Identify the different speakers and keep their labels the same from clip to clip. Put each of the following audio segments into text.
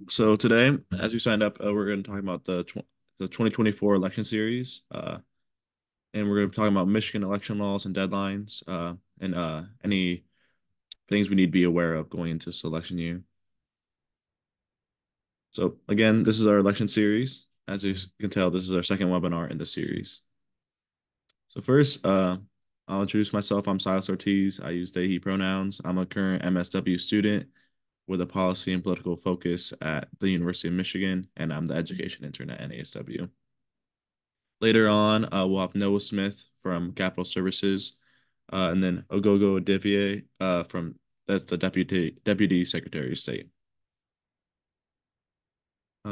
Speaker 1: So today, as you signed up, we're going to talk about the 2024 election series, and we're going to be talking about Michigan election laws and deadlines, and any things we need to be aware of going into this election year. So again, this is our election series. As you can tell, this is our second webinar in the series. So first, I'll introduce myself. I'm Silas Ortiz. I use they, he pronouns. I'm a current MSW student with a policy and political focus at the University of Michigan, and I'm the education intern at NASW. Later on, we'll have Noah Smith from Capital Services, and then Aghogho Edevbie from that's the Deputy Secretary of State.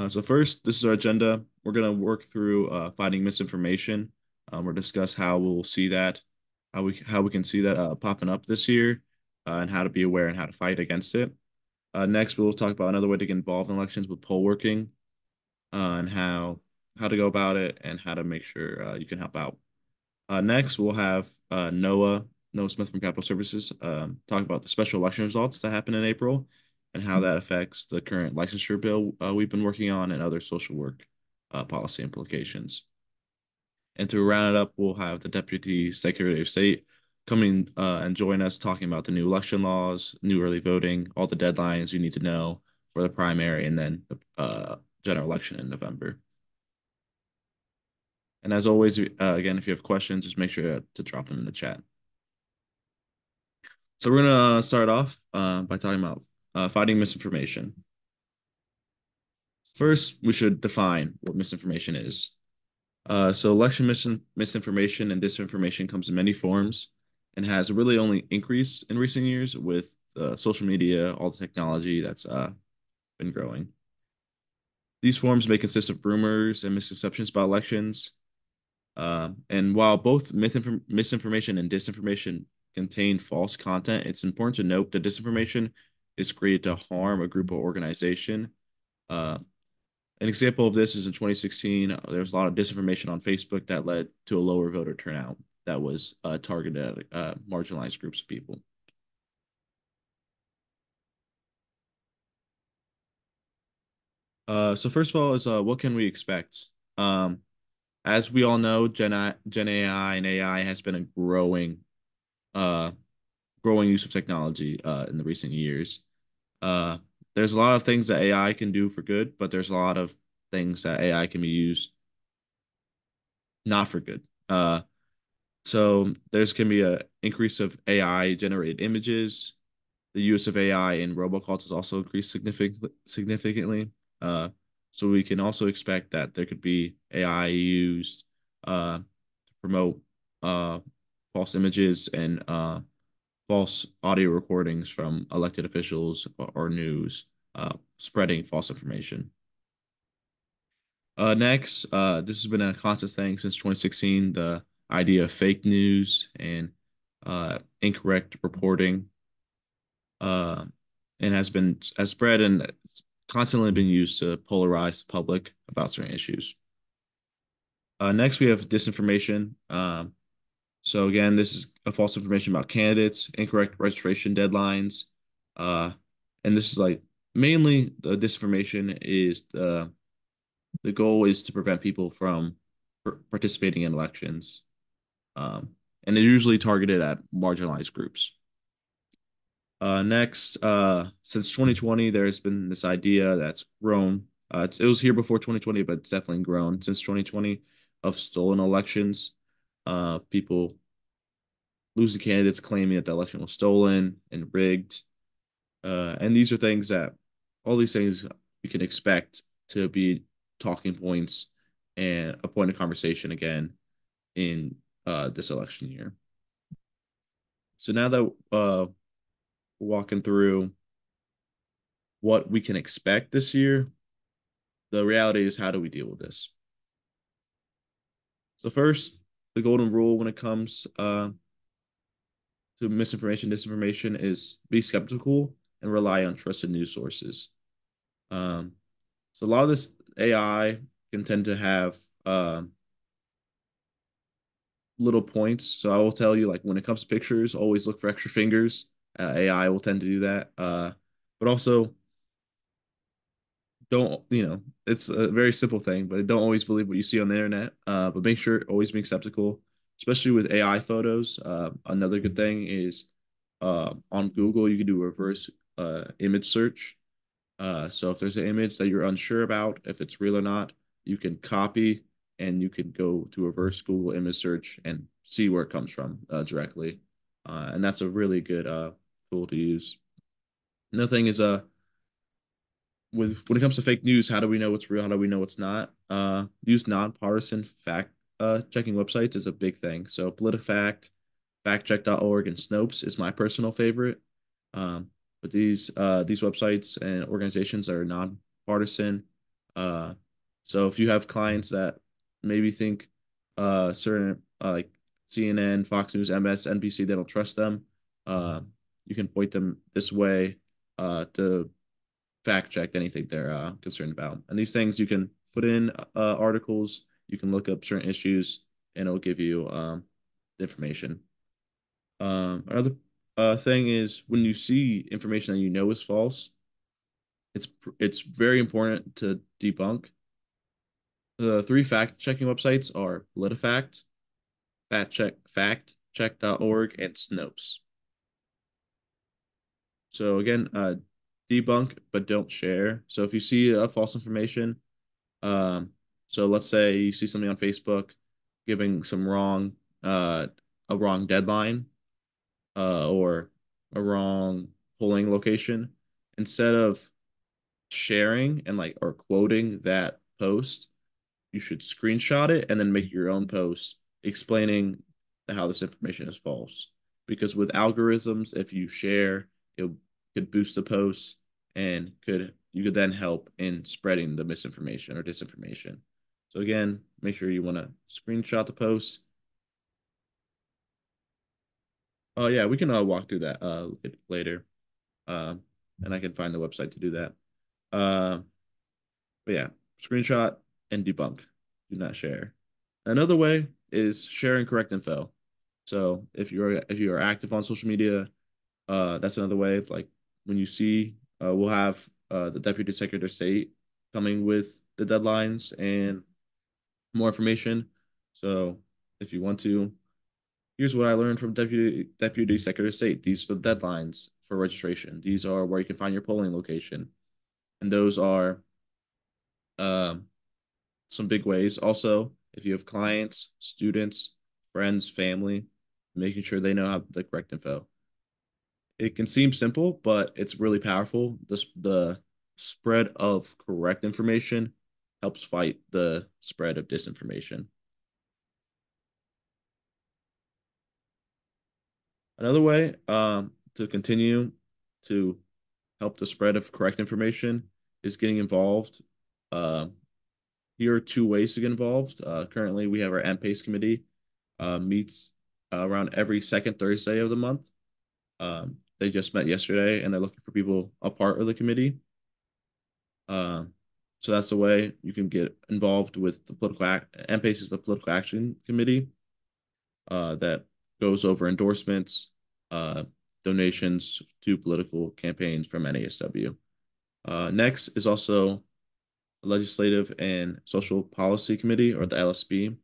Speaker 1: So first, this is our agenda. We're going to work through fighting misinformation. We'll discuss how we'll see that, how we can see that popping up this year, and how to be aware and how to fight against it. Next, we'll talk about another way to get involved in elections with poll working, and how to go about it and how to make sure you can help out. Next, we'll have Noah Smith from Capital Services talk about the special election results that happened in April and how that affects the current licensure bill we've been working on and other social work policy implications. And to round it up, we'll have the Deputy Secretary of State coming and join us talking about the new election laws, new early voting, all the deadlines you need to know for the primary, and then the general election in November. And as always, again, if you have questions, just make sure to drop them in the chat. So we're gonna start off by talking about fighting misinformation. First, we should define what misinformation is. So election misinformation and disinformation comes in many forms and has really only increased in recent years with social media, all the technology that's been growing. These forms may consist of rumors and misconceptions about elections. And while both misinformation and disinformation contain false content, it's important to note that disinformation is created to harm a group or organization. Uh, an example of this is in 2016, there was a lot of disinformation on Facebook that led to a lower voter turnout that was targeted at marginalized groups of people. So first of all is what can we expect? As we all know, Gen AI and AI has been a uh, growing use of technology in the recent years. Uh, there's a lot of things that AI can do for good, but there's a lot of things that AI can be used not for good. So there's can be a increase of AI generated images. The use of AI in robocalls has also increased significantly. So we can also expect that there could be AI used to promote false images and false audio recordings from elected officials or news, spreading false information. Next, this has been a constant thing since 2016, the idea of fake news and incorrect reporting, uh, and has spread and constantly been used to polarize the public about certain issues. Next, we have disinformation. So again, this is a false information about candidates, incorrect registration deadlines, uh, and this is like mainly the disinformation is the goal is to prevent people from participating in elections, and they're usually targeted at marginalized groups. Next, since 2020, there's been this idea that's grown. It was here before 2020, but it's definitely grown since 2020 of stolen elections. People losing candidates claiming that the election was stolen and rigged. And these are things that all these things we can expect to be talking points and a point of conversation again in this election year. So now that we're walking through what we can expect this year, the reality is how do we deal with this? So first, the golden rule when it comes to misinformation, disinformation is be skeptical and rely on trusted news sources. So a lot of this AI can tend to have little points. So I will tell you, like when it comes to pictures, always look for extra fingers. AI will tend to do that. But also don't, it's a very simple thing, but don't always believe what you see on the internet. But make sure always being skeptical, especially with AI photos. Another good thing is on Google, you can do reverse image search. So if there's an image that you're unsure about if it's real or not, you can copy and you can go to reverse Google image search and see where it comes from directly. And that's a really good tool to use. Another thing is with when it comes to fake news, how do we know what's real? How do we know what's not? Use nonpartisan fact checking websites is a big thing. So PolitiFact, factcheck.org, and Snopes is my personal favorite. Um, but these websites and organizations are nonpartisan. Uh, so if you have clients that maybe think certain like CNN, Fox News, MSNBC, they don't trust them, uh, you can point them this way to fact check anything they're concerned about. And these things you can put in articles, you can look up certain issues, and it'll give you the information. Another thing is when you see information that you know is false, it's very important to debunk. The three fact checking websites are PolitiFact, factcheck.org, and Snopes. So again, debunk but don't share. So if you see a false information, Um, so let's say you see something on Facebook giving some a wrong deadline, or a wrong polling location. Instead of sharing and like or quoting that post, you should screenshot it and then make your own post explaining how this information is false. Because with algorithms, if you share, it could boost the posts and could you could then help in spreading the misinformation or disinformation. So again, make sure you want to screenshot the post. Oh yeah, we can walk through that later. Um, and I can find the website to do that. Uh, but yeah, screenshot and debunk. Do not share. Another way is sharing correct info. So if you are active on social media, that's another way. It's like when you see, we'll have the Deputy Secretary of State coming with the deadlines and more information. So if you want to, here's what I learned from Deputy Secretary of State. These are the deadlines for registration. These are where you can find your polling location, and those are um, some big ways. Also, if you have clients, students, friends, family, making sure they know how the correct info. It can seem simple, but it's really powerful. The spread of correct information helps fight the spread of disinformation. Another way to continue to help the spread of correct information is getting involved. Uh, Here are two ways to get involved. Currently, we have our MPACE committee meets around every second Thursday of the month. They just met yesterday and they're looking for people a part of the committee. Um, so that's the way you can get involved with the political act. MPACE is the political action committee that goes over endorsements, uh, donations to political campaigns from NASW. Next is also the Legislative and Social Policy Committee, or the LSP.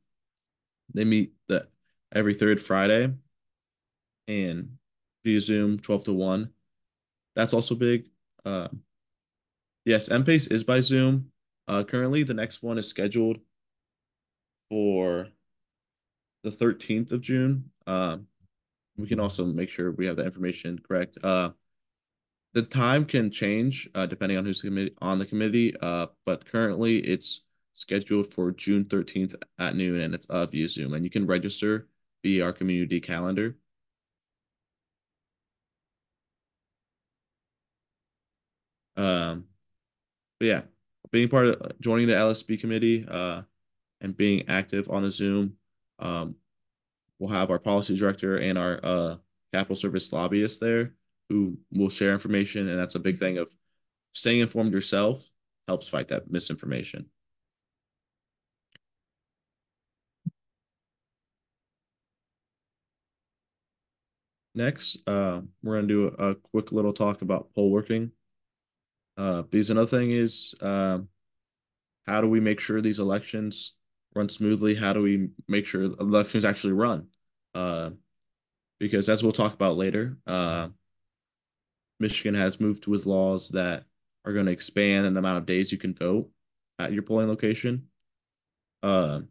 Speaker 1: They meet every third Friday and via Zoom 12 to 1. That's also big. Uh, yes, MPACE is by Zoom. Currently, the next one is scheduled for the 13th of June. We can also make sure we have the information correct. The time can change depending on on the committee, but currently it's scheduled for June 13th at noon, and it's via Zoom. And you can register via our community calendar. Um, but yeah, being part of joining the LSB committee and being active on the Zoom, um, we'll have our policy director and our capital service lobbyist there who will share information, and that's a big thing of staying informed yourself helps fight that misinformation. Next, we're going to do a quick little talk about poll working. Because another thing is, how do we make sure these elections run smoothly? How do we make sure elections actually run? Uh, because as we'll talk about later, Michigan has moved with laws that are going to expand the amount of days you can vote at your polling location. Uh,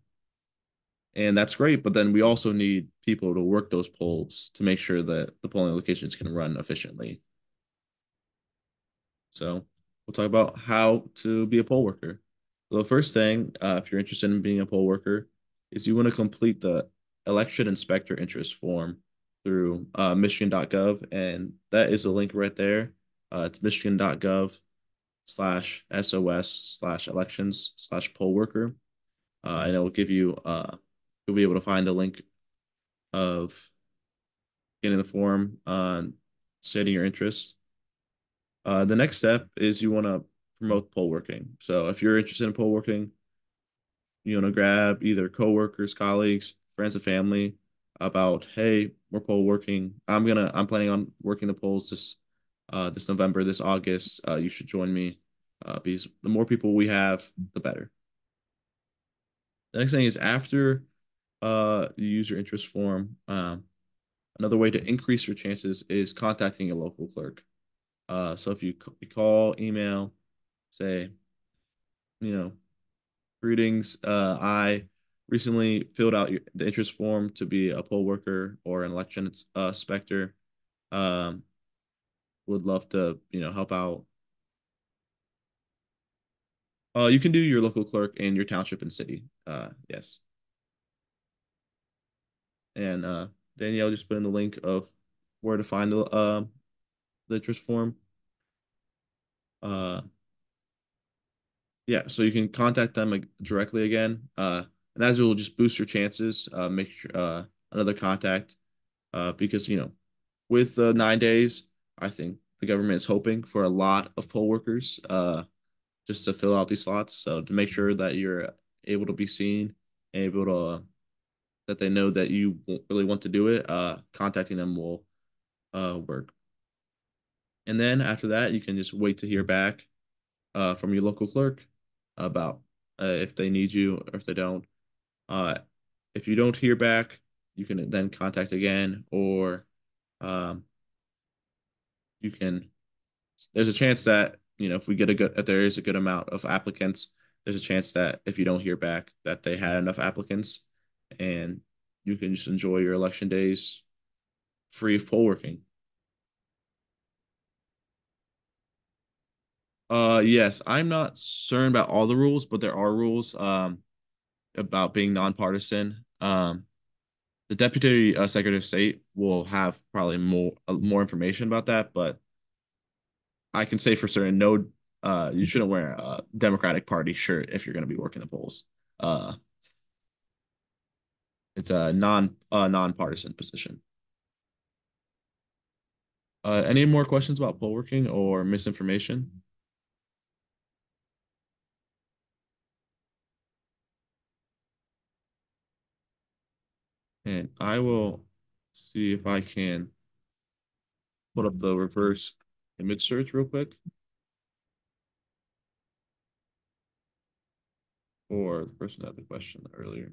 Speaker 1: and that's great, but then we also need people to work those polls to make sure that the polling locations can run efficiently. So we'll talk about how to be a poll worker. So the first thing, if you're interested in being a poll worker, is you want to complete the election inspector interest form through michigan.gov, and that is a link right there. It's michigan.gov/SOS/elections/poll worker, and it will give you you'll be able to find the link of getting the form stating your interest. The next step is you want to promote poll working. So if you're interested in poll working, you want to grab either coworkers, colleagues, friends, and family about, hey, we're poll working. I'm planning on working the polls this November, this August. You should join me. Because the more people we have, the better. The next thing is after you use your interest form, another way to increase your chances is contacting a local clerk. So if you call, email, say, you know, greetings. I recently filled out the interest form to be a poll worker or an election inspector. Um, would love to, help out. You can do your local clerk in your township and city. Yes. And Danielle just put in the link of where to find the interest form. Uh, yeah, so you can contact them like, directly again. And that will just boost your chances. Make sure another contact because with 9 days, I think the government is hoping for a lot of poll workers just to fill out these slots. So to make sure that you're able to be seen, able to that they know that you really want to do it, contacting them will work. And then after that, you can just wait to hear back from your local clerk about if they need you or if they don't. Uh, if you don't hear back, you can then contact again, or um, you can there's a chance that if we get a good if there is a good amount of applicants, there's a chance that if you don't hear back that they had enough applicants, and you can just enjoy your election days free of poll working. Yes, I'm not certain about all the rules, but there are rules about being nonpartisan. The deputy secretary of state will have probably more information about that, but I can say for certain, no, you shouldn't wear a Democratic Party shirt if you're going to be working the polls. Uh, it's a nonpartisan position. Any more questions about poll working or misinformation? And I will see if I can put up the reverse image search real quick for the person that had the question earlier.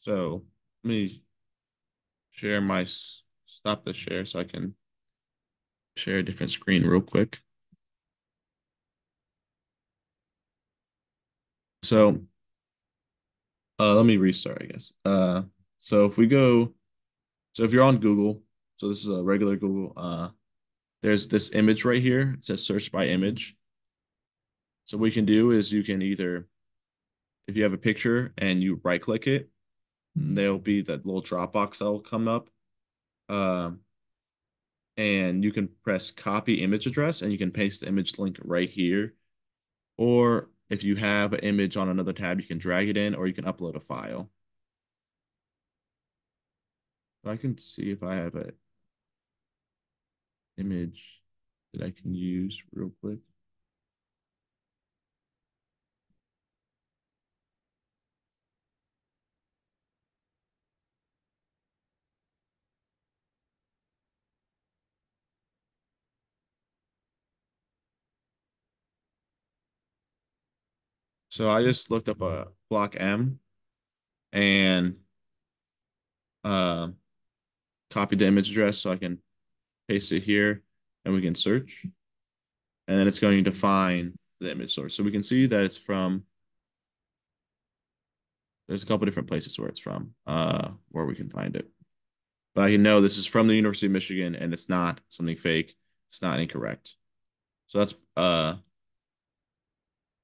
Speaker 1: So let me share stop the share so I can share a different screen real quick. So let me restart, I guess. So if we go, so if you're on Google, so this is a regular Google, there's this image right here. It says search by image. So what you can do is you can either, if you have a picture and you right click it, there'll be that little drop box that'll come up. Um, and you can press copy image address and you can paste the image link right here. Or if you have an image on another tab, you can drag it in or you can upload a file. So I can see if I have an image that I can use real quick. So I just looked up a block M and uh, copied the image address so I can paste it here and we can search. And then it's going to find the image source. So we can see that it's from, there's a couple different places where it's from, where we can find it. But I can know this is from the University of Michigan and it's not something fake. It's not incorrect. So that's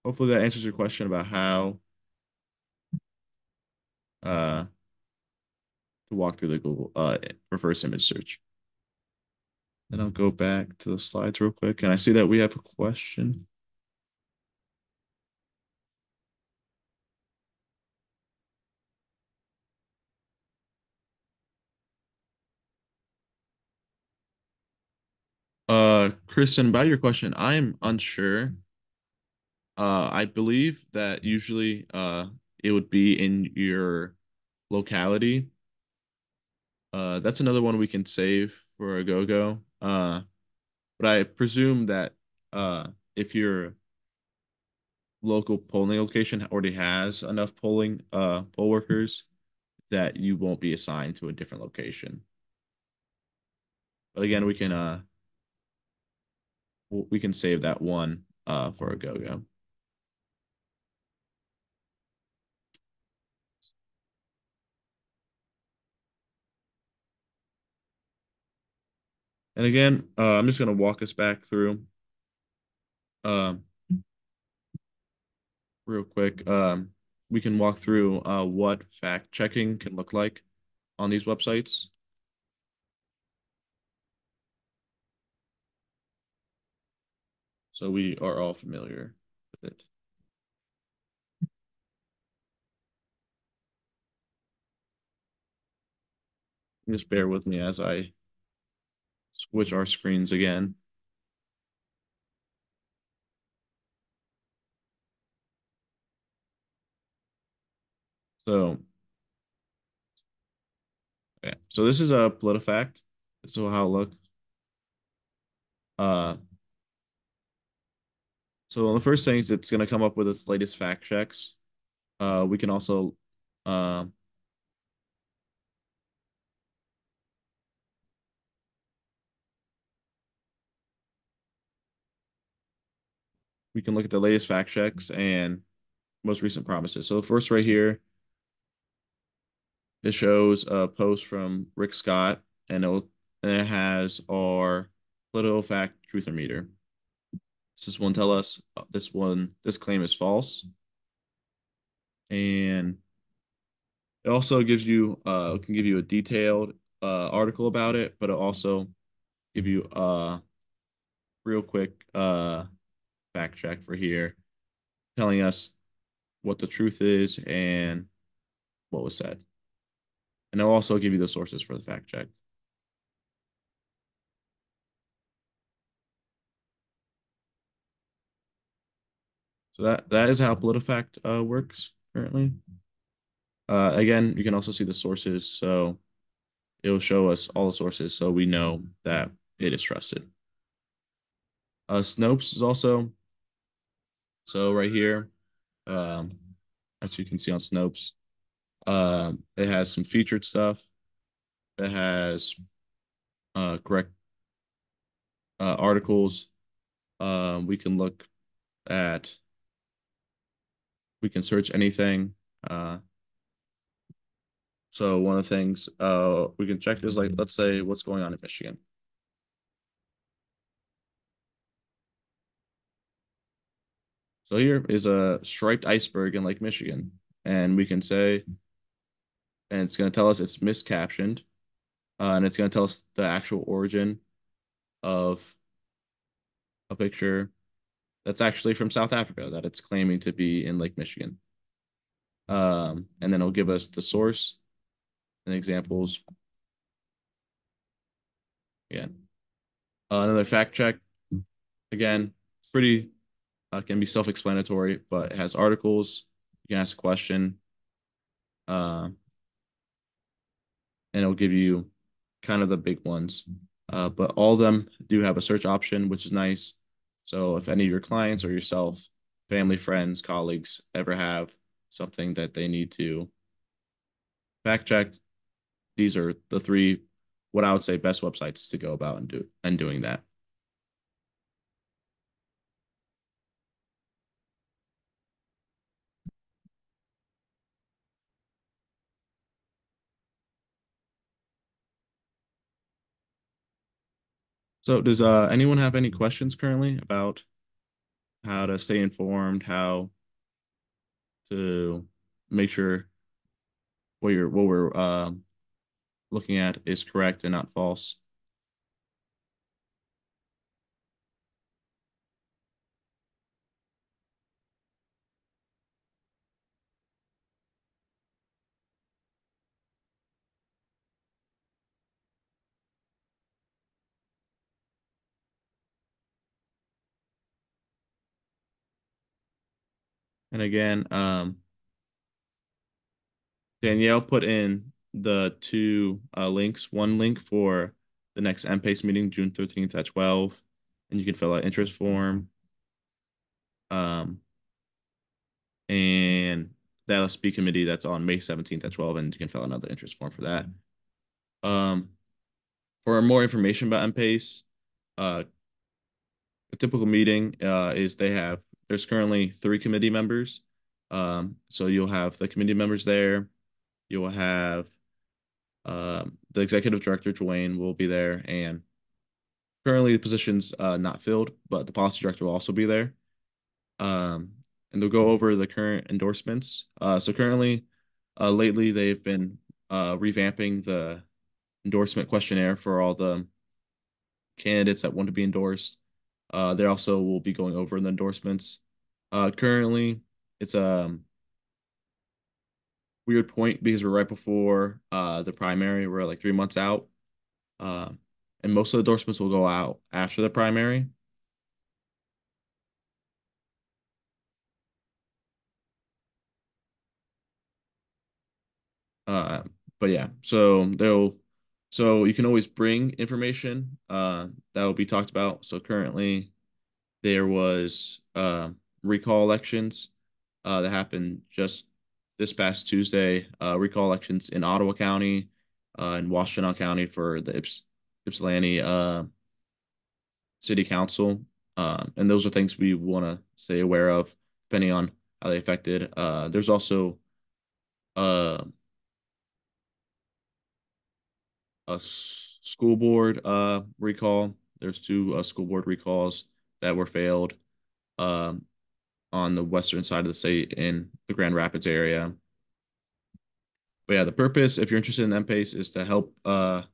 Speaker 1: hopefully that answers your question about how uh to walk through the Google reverse image search. Then I'll go back to the slides real quick. And I see that we have a question. Kristen, about your question, I am unsure. I believe that usually it would be in your locality. That's another one we can save for a go-go. But I presume that if your local polling location already has enough poll workers, that you won't be assigned to a different location. But again, we can save that one for a go-go. And again, I'm just gonna walk us back through um real quick. We can walk through what fact checking can look like on these websites. So we are all familiar with it. Just bear with me as I switch our screens again. So, okay. So this is a PolitiFact. This is how it looks. Uh, so one of the first things it's going to come up with its latest fact checks. We can also uh, we can look at the latest fact checks and most recent promises. So first right here, it shows a post from Rick Scott, and it has our political fact truther meter. Does this one tell us this claim is false? And it also gives you can give you a detailed article about it, but it also give you a real quick fact check for here, telling us what the truth is and what was said. And it'll also give you the sources for the fact check. So that is how PolitiFact works currently. Again, you can also see the sources, so it'll show us all the sources, so we know that it is trusted. Snopes is also so right here, um, as you can see on Snopes, it has some featured stuff. It has correct articles. We can look at, we can search anything. So one of the things we can check is like, let's say what's going on in Michigan. So here is a striped iceberg in Lake Michigan, and we can say, and it's going to tell us it's miscaptioned, and it's going to tell us the actual origin of a picture. that's actually from South Africa that it's claiming to be in Lake Michigan. And then it'll give us the source and examples. Yeah. Another fact check. Again, pretty can be self-explanatory, but it has articles. You can ask a question, uh, and it'll give you kind of the big ones. But all of them do have a search option, which is nice. So if any of your clients or yourself, family, friends, colleagues ever have something that they need to fact check, these are the three, what I would say, best websites to go about and doing that. So does anyone have any questions currently about how to stay informed, how to make sure what we're looking at is correct and not false? And again, Danielle put in the two links. One link for the next MPACE meeting, June 13th at 12, and you can fill out interest form. Um, and the LSP committee that's on May 17th at 12, and you can fill out another interest form for that. Um, for more information about MPACE, a typical meeting is there's currently three committee members. So you'll have the committee members there. You will have the executive director, Joanne, will be there, and currently the position's not filled, but the policy director will also be there. Um, and they'll go over the current endorsements. So currently, lately they've been revamping the endorsement questionnaire for all the candidates that want to be endorsed. They also will be going over the endorsements. Currently, it's a weird point because we're right before the primary. We're like 3 months out. Uh, and most of the endorsements will go out after the primary. Uh, but yeah, so you can always bring information that will be talked about. So currently there was recall elections that happened just this past Tuesday. Recall elections in Ottawa County, in Washtenaw County for the Ypsilanti City Council. And those are things we want to stay aware of, depending on how they affected. There's also uh, school board recall. There's two school board recalls that were failed um, on the western side of the state in the Grand Rapids area. But yeah, the purpose, if you're interested in MPACE, is to help. Oh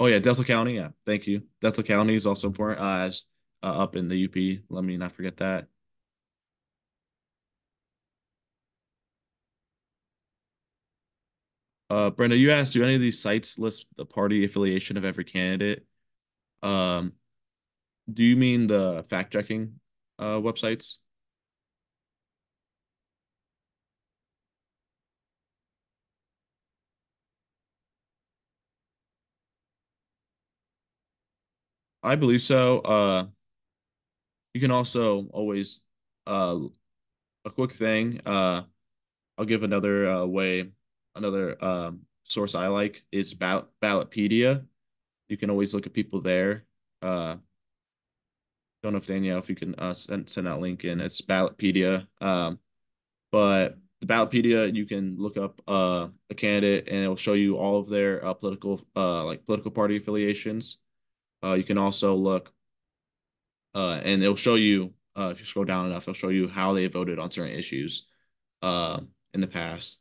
Speaker 1: yeah, Delta County. Yeah, thank you. Delta County is also important as up in the UP. Let me not forget that. Brenda, you asked, do any of these sites list the party affiliation of every candidate? Um, do you mean the fact checking websites? I believe so. You can also always a quick thing. I'll give another another source I like is Ballotpedia. You can always look at people there. Don't know if Danielle, if you can send that link in. It's Ballotpedia. But the Ballotpedia, you can look up a candidate and it'll show you all of their political party affiliations. You can also look and it'll show you if you scroll down enough, it'll show you how they voted on certain issues in the past.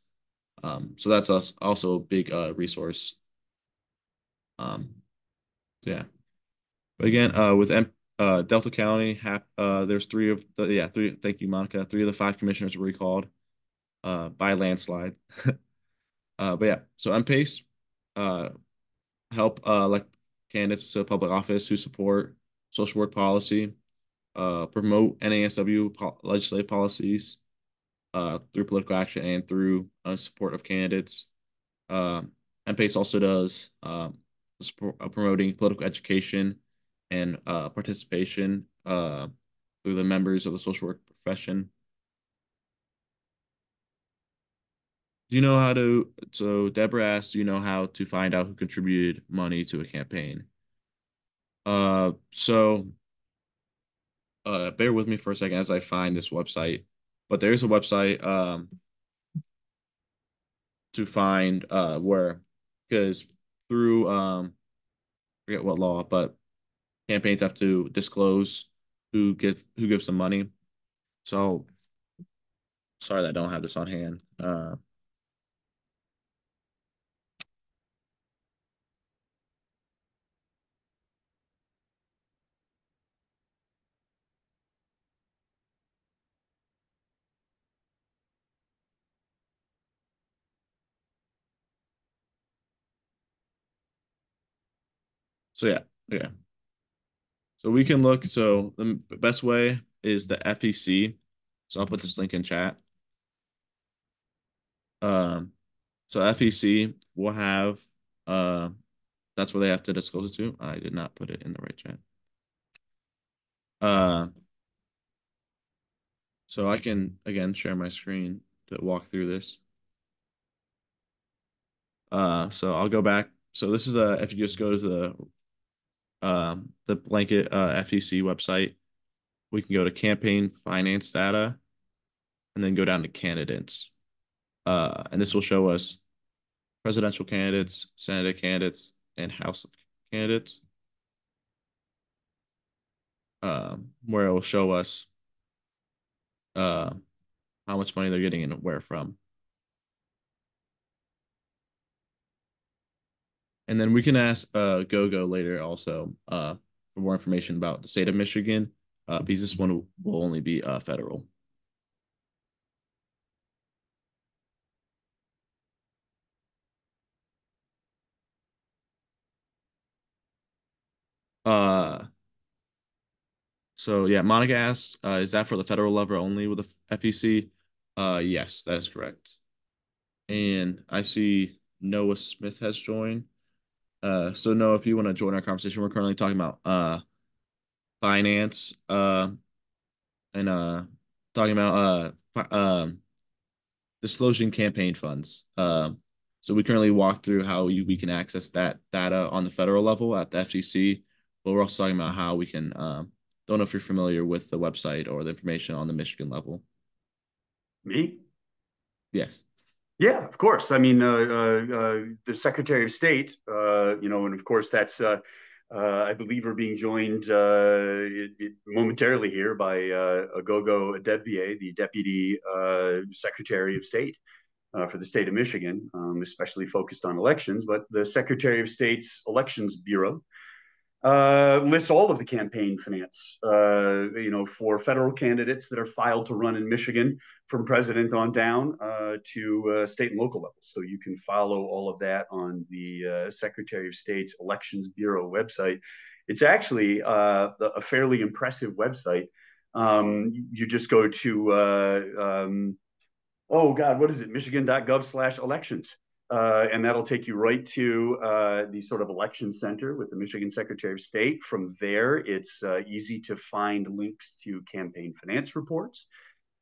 Speaker 1: So that's also a big resource. Um, yeah. But again, with Delta County, there's three of the yeah three. Thank you, Monica. Three of the five commissioners were recalled by landslide. But yeah, so MPACE uh, help elect candidates to public office who support social work policy, promote NASW legislative policies through political action and through support of candidates. MPACE also does support, promoting political education and participation through the members of the social work profession. Do you know how to? So Deborah asked, do you know how to find out who contributed money to a campaign? So bear with me for a second as I find this website. But there is a website to find where because through forget what law, but campaigns have to disclose who gives them money. So sorry that I don't have this on hand. So yeah, yeah. So we can look. So the best way is the FEC. So I'll put this link in chat. Um, so FEC will have uh, that's where they have to disclose it to. I did not put it in the right chat. Uh, so I can again share my screen to walk through this. So I'll go back. So this is if you just go to the blanket FEC website, we can go to campaign finance data and then go down to candidates. And this will show us presidential candidates, Senate candidates, and House candidates, where it will show us uh, how much money they're getting and where from. And then we can ask Aghogho later also for more information about the state of Michigan, because this one will only be federal. Uh, so yeah, Monica asked, is that for the federal level only with the FEC? Yes, that is correct. And I see Noah Smith has joined. So Noah, if you want to join our conversation, we're currently talking about finance, and talking about disclosing campaign funds. So we currently walk through how we can access that data on the federal level at the FCC, but we're also talking about how we can. Don't know if you're familiar with the website or the information on the Michigan level.
Speaker 2: Me?
Speaker 1: Yes.
Speaker 2: Yeah, of course. I mean, the Secretary of State, and of course I believe we're being joined momentarily here by Aghogho Edevbie, the Deputy Secretary of State for the state of Michigan, especially focused on elections. But the Secretary of State's Elections Bureau lists all of the campaign finance, for federal candidates that are filed to run in Michigan from president on down to state and local levels. So you can follow all of that on the Secretary of State's Elections Bureau website. It's actually a fairly impressive website. You just go to oh God, what is it? Michigan.gov/elections. And that'll take you right to the sort of election center with the Michigan Secretary of State. From there, it's easy to find links to campaign finance reports.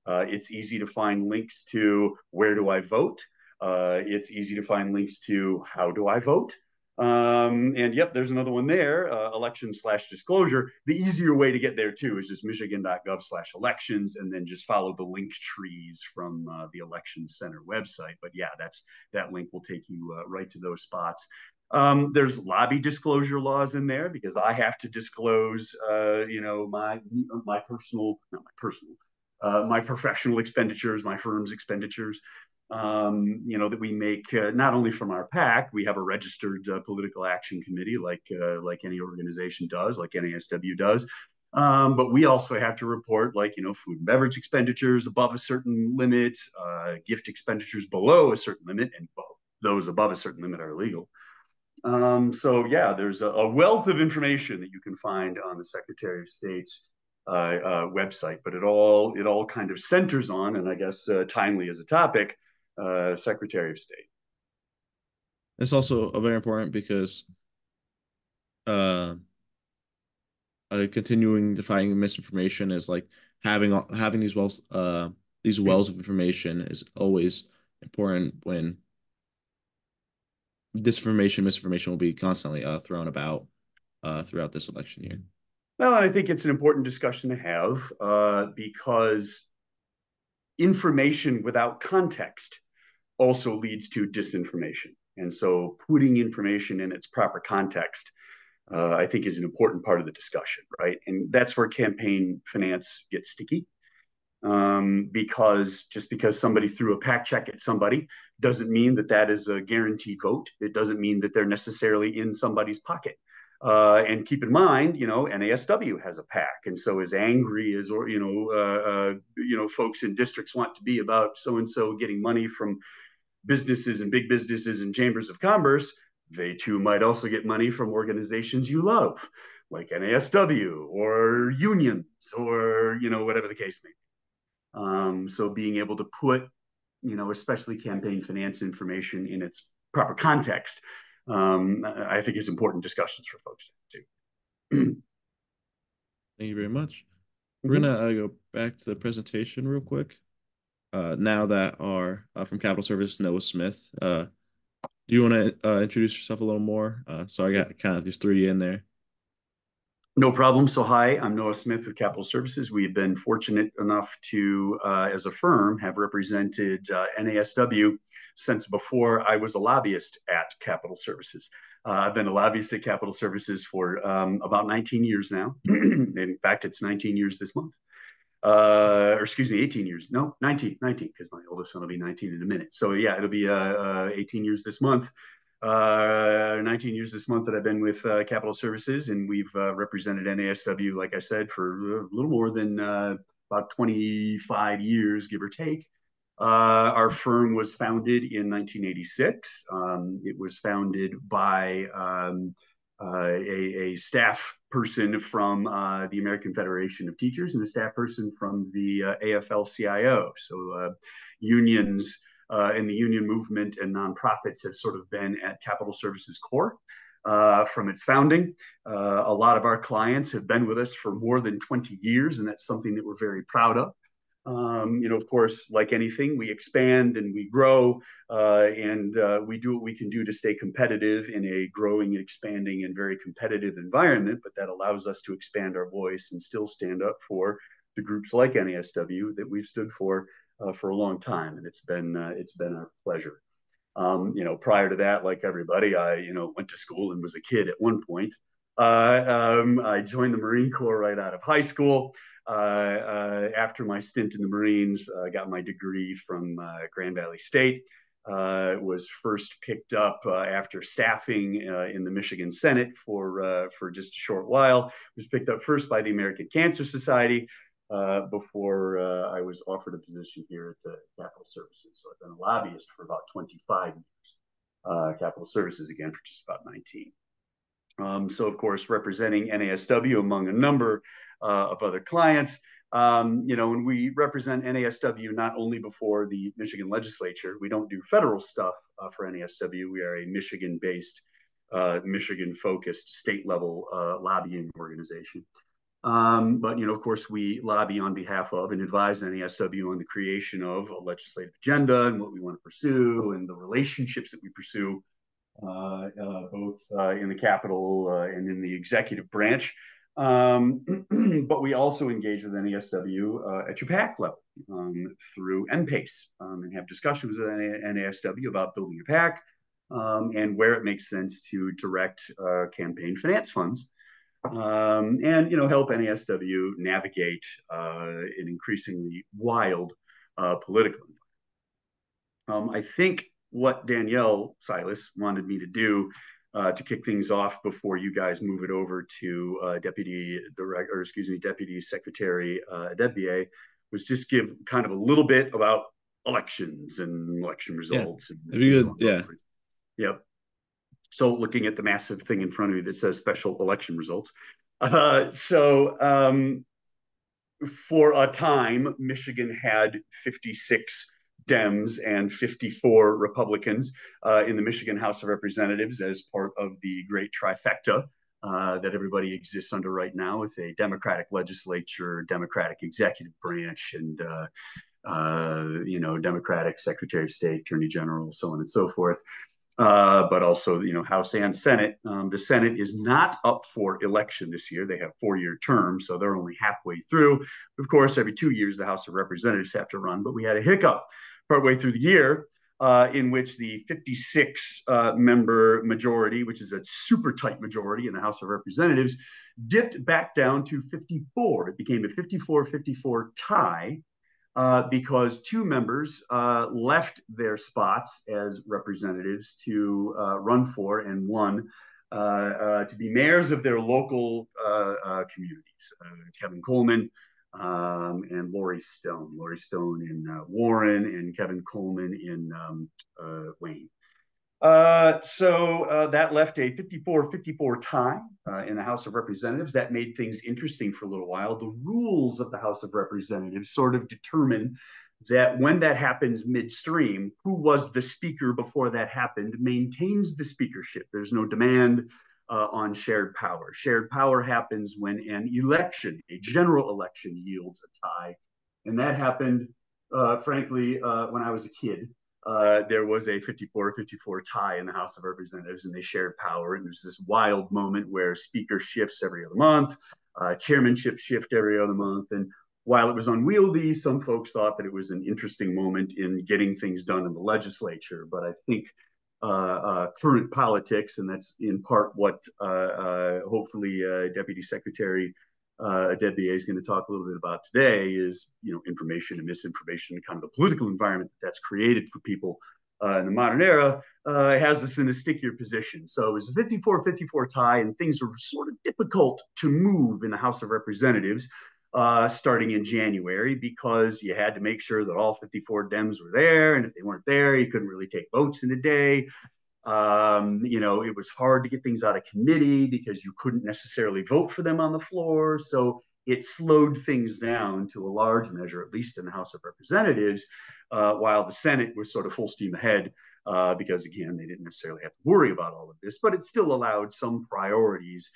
Speaker 2: It's easy to find links to where do I vote. It's easy to find links to how do I vote. And yep, there's another one there, election/disclosure. The easier way to get there too is just michigan.gov/elections and then just follow the link trees from the election center website. But yeah, that link will take you right to those spots. There's lobby disclosure laws in there because I have to disclose, my personal, not my personal, my professional expenditures, my firm's expenditures. that we make not only from our PAC. We have a registered political action committee like any organization does, like NASW does. But we also have to report, like, food and beverage expenditures above a certain limit, gift expenditures below a certain limit, and those above a certain limit are illegal. So yeah, there's a wealth of information that you can find on the Secretary of State's website, but it all kind of centers on, and I guess timely as a topic, Secretary of State.
Speaker 1: It's also very important because uh, continuing to fighting misinformation is like having these wells of information is always important when misinformation will be constantly thrown about throughout this election year.
Speaker 2: Well, and I think it's an important discussion to have because information without context also leads to disinformation. And so putting information in its proper context, I think, is an important part of the discussion, right? And that's where campaign finance gets sticky. Because just because somebody threw a PAC check at somebody doesn't mean that that is a guaranteed vote. It doesn't mean that they're necessarily in somebody's pocket. And keep in mind, NASW has a PAC, and so as angry as folks in districts want to be about so and so getting money from businesses and big businesses and chambers of commerce, they too might also get money from organizations you love, like NASW or unions or whatever the case may be. So being able to put, especially campaign finance information in its proper context, I think is important discussions for folks too.
Speaker 1: Thank you very much. We're
Speaker 2: Mm-hmm.
Speaker 1: gonna go back to the presentation real quick. Now that our from Capital Service, Noah Smith. Do you want to introduce yourself a little more? So I got kind of just threw you in there.
Speaker 2: No problem. So, hi, I'm Noah Smith with Capital Services. We've been fortunate enough to, as a firm, have represented NASW since before I was a lobbyist at Capital Services. I've been a lobbyist at Capital Services for about 19 years now. In fact, it's 19 years this month. Or excuse me, 18 years. No, 19, because my oldest son will be 19 in a minute. So yeah, it'll be 18 years this month. 19 years this month that I've been with Capital Services, and we've represented NASW, like I said, for a little more than about 25 years, give or take. Our firm was founded in 1986. It was founded by a staff person from the American Federation of Teachers and a staff person from the AFL-CIO. So unions and the union movement and nonprofits have sort of been at Capital Services core from its founding. A lot of our clients have been with us for more than 20 years, and that's something that we're very proud of. Of course, like anything, we expand and we grow, and we do what we can do to stay competitive in a growing, expanding, and very competitive environment. But that allows us to expand our voice and still stand up for the groups like NASW that we've stood for a long time, and it's been our pleasure. Prior to that, like everybody, I went to school and was a kid at one point. I joined the Marine Corps right out of high school. After my stint in the Marines, I got my degree from Grand Valley State. Was first picked up after staffing in the Michigan Senate for just a short while. Was picked up first by the American Cancer Society before I was offered a position here at the Capital Services. So I've been a lobbyist for about 25 years. Capital Services again for just about 19. So, of course, representing NASW among a number of other clients. And we represent NASW not only before the Michigan legislature. We don't do federal stuff for NASW. We are a Michigan-based, Michigan-focused state-level lobbying organization. But, of course, we lobby on behalf of and advise NASW on the creation of a legislative agenda and what we want to pursue and the relationships that we pursue both in the Capitol and in the executive branch. But we also engage with NASW at your PAC level through NPACE and have discussions with NASW about building your PAC and where it makes sense to direct campaign finance funds. And help NASW navigate an increasingly wild political environment. I think what Danielle Silas wanted me to do to kick things off before you guys move it over to Deputy Secretary Edevbie was just give kind of a little bit about elections and election
Speaker 1: Yeah.
Speaker 2: results and
Speaker 1: If you
Speaker 2: things
Speaker 1: could,
Speaker 2: along those
Speaker 1: yeah.
Speaker 2: lines. Yep. So looking at the massive thing in front of you that says special election results. For a time, Michigan had 56 Dems and 54 Republicans in the Michigan House of Representatives as part of the great trifecta that everybody exists under right now, with a Democratic legislature, Democratic executive branch, and Democratic Secretary of State, Attorney General, so on and so forth. But also, House and Senate. The Senate is not up for election this year. They have 4-year terms, so they're only halfway through. Of course, every 2 years, the House of Representatives have to run, but we had a hiccup partway through the year in which the 56 member majority, which is a super tight majority in the House of Representatives, dipped back down to 54. It became a 54-54 tie because 2 members left their spots as representatives to run for and won to be mayors of their local communities. Kevin Coleman and Lori Stone. Lori Stone in Warren and Kevin Coleman in Wayne. That left a 54-54 tie in the House of Representatives. That made things interesting for a little while. The rules of the House of Representatives sort of determine that when that happens midstream, who was the speaker before that happened maintains the speakership. There's no demand on shared power. Shared power happens when an election, a general election, yields a tie. And that happened, frankly, when I was a kid. There was a 54-54 tie in the House of Representatives, and they shared power. And there's this wild moment where speaker shifts every other month, chairmanship shift every other month. And while it was unwieldy, some folks thought that it was an interesting moment in getting things done in the legislature. But I think current politics, and that's in part what hopefully Deputy Secretary Edevbie is going to talk a little bit about today, is information and misinformation, kind of the political environment that's created for people in the modern era, has us in a stickier position. So it was a 54-54 tie, and things were sort of difficult to move in the House of Representatives starting in January, because you had to make sure that all 54 Dems were there, and if they weren't there, you couldn't really take votes in a day. It was hard to get things out of committee because you couldn't necessarily vote for them on the floor. So it slowed things down to a large measure, at least in the House of Representatives, while the Senate was sort of full steam ahead because, again, they didn't necessarily have to worry about all of this, but it still allowed some priorities,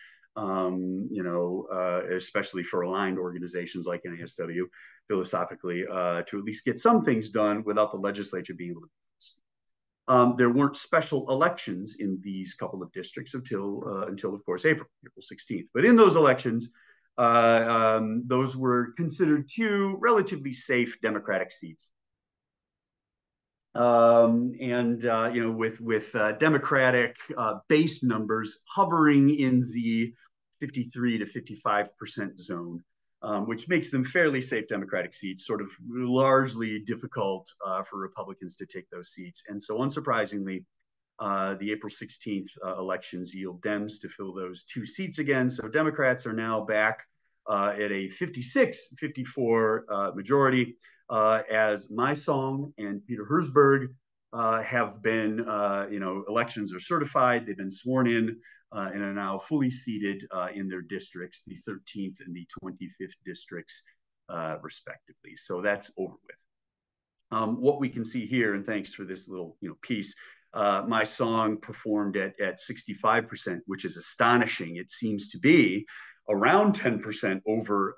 Speaker 2: especially for aligned organizations like NASW, philosophically, to at least get some things done without the legislature being able to. There weren't special elections in these couple of districts until, of course, April 16th. But in those elections, those were considered 2 relatively safe Democratic seats. With Democratic base numbers hovering in the 53 to 55% zone, which makes them fairly safe Democratic seats, sort of largely difficult for Republicans to take those seats. And so, unsurprisingly, the April 16th elections yield Dems to fill those 2 seats again. So Democrats are now back at a 56-54 majority, as My Song and Peter Herzberg have been, elections are certified. They've been sworn in and are now fully seated in their districts, the 13th and the 25th districts, respectively. So that's over with. What we can see here, and thanks for this little piece, My Song performed at 65%, which is astonishing. It seems to be around 10% over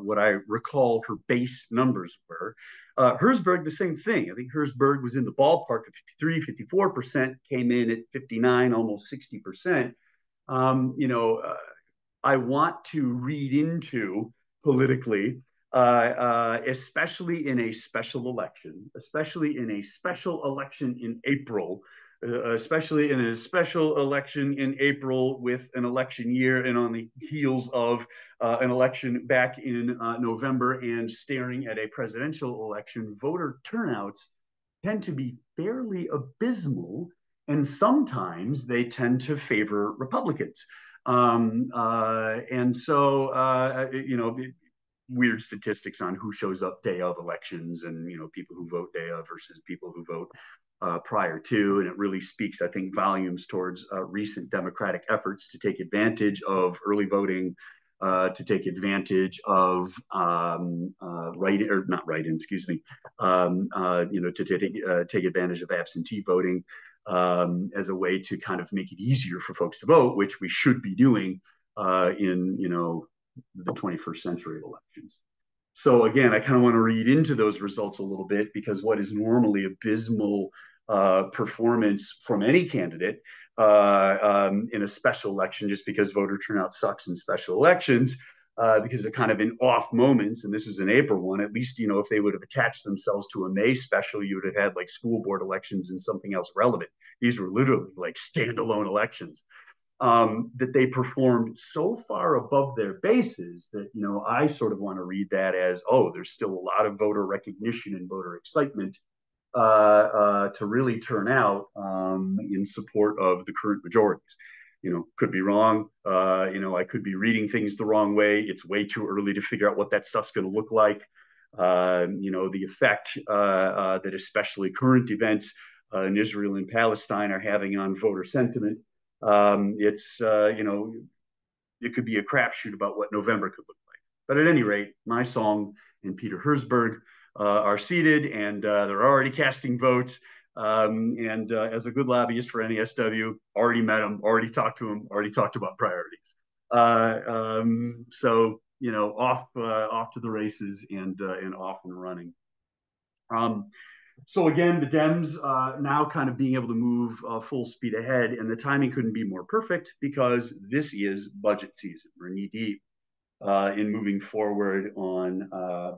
Speaker 2: what I recall her base numbers were. Herzberg, the same thing. I think Herzberg was in the ballpark of 53, 54%, came in at 59, almost 60%. I want to read into politically, especially in a special election, in April, especially in a special election in April with an election year and on the heels of an election back in November and staring at a presidential election. Voter turnouts tend to be fairly abysmal, and sometimes they tend to favor Republicans. And so, weird statistics on who shows up day of elections, and people who vote day of versus people who vote prior to, and it really speaks, I think, volumes towards recent Democratic efforts to take advantage of early voting, to take advantage of write or not write-in, excuse me, to take advantage of absentee voting as a way to kind of make it easier for folks to vote, which we should be doing in the 21st century of elections. So again, I kind of want to read into those results a little bit, because what is normally abysmal performance from any candidate in a special election, just because voter turnout sucks in special elections, because they're kind of in off moments, and this is an April one, at least, if they would have attached themselves to a May special, you would have had like school board elections and something else relevant. These were literally like standalone elections. That they performed so far above their bases that, I sort of want to read that as, oh, there's still a lot of voter recognition and voter excitement to really turn out in support of the current majorities. Could be wrong. I could be reading things the wrong way. It's way too early to figure out what that stuff's going to look like. The effect that especially current events in Israel and Palestine are having on voter sentiment. It could be a crapshoot about what November could look like. But at any rate, my song and Peter Herzberg are seated, and they're already casting votes. And as a good lobbyist for NASW, already met him, already talked to him, already talked about priorities. So off to the races and off and running. So again, the Dems now kind of being able to move full speed ahead, and the timing couldn't be more perfect because this is budget season. We're knee deep in moving forward on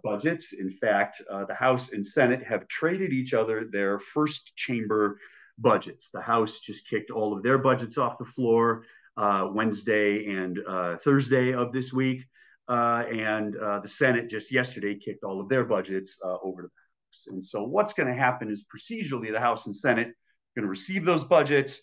Speaker 2: budgets. In fact, the House and Senate have traded each other their first chamber budgets. The House just kicked all of their budgets off the floor Wednesday and Thursday of this week. And the Senate just yesterday kicked all of their budgets over to the House. And so what's going to happen is procedurally, the House and Senate are going to receive those budgets.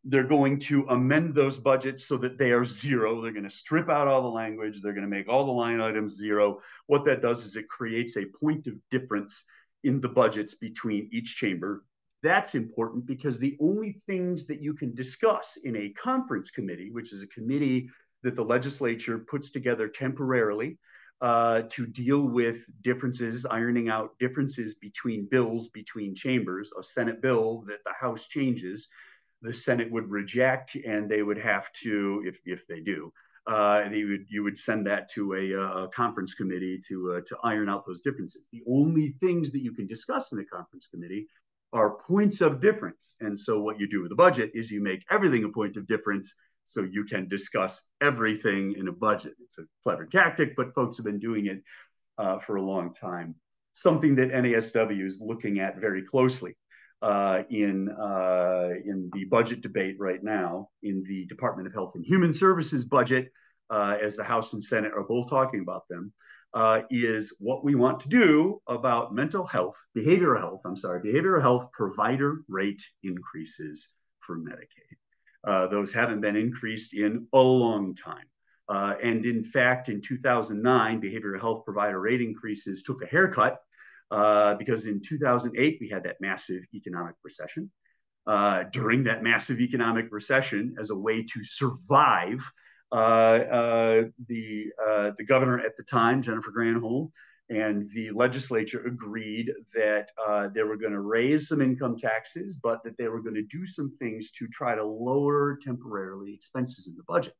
Speaker 2: They're going to amend those budgets so that they are zero. They're going to strip out all the language. They're going to make all the line items zero. What that does is it creates a point of difference in the budgets between each chamber. That's important because the only things that you can discuss in a conference committee, which is a committee that the legislature puts together temporarily to deal with differences, ironing out differences between bills, between chambers, a Senate bill that the House changes, the Senate would reject, and they would have to, if they do, you would send that to a conference committee to iron out those differences. The only things that you can discuss in a conference committee are points of difference. And so what you do with the budget is you make everything a point of difference so you can discuss everything in a budget. It's a clever tactic, but folks have been doing it for a long time. Something that NASW is looking at very closely in the budget debate right now in the Department of Health and Human Services budget, as the House and Senate are both talking about them, is what we want to do about behavioral health provider rate increases for Medicaid. Those haven't been increased in a long time. And in fact, in 2009, behavioral health provider rate increases took a haircut because in 2008, we had that massive economic recession. During that massive economic recession, as a way to survive, the governor at the time, Jennifer Granholm, and the legislature agreed that they were going to raise some income taxes, but that they were going to do some things to try to lower temporarily expenses in the budget.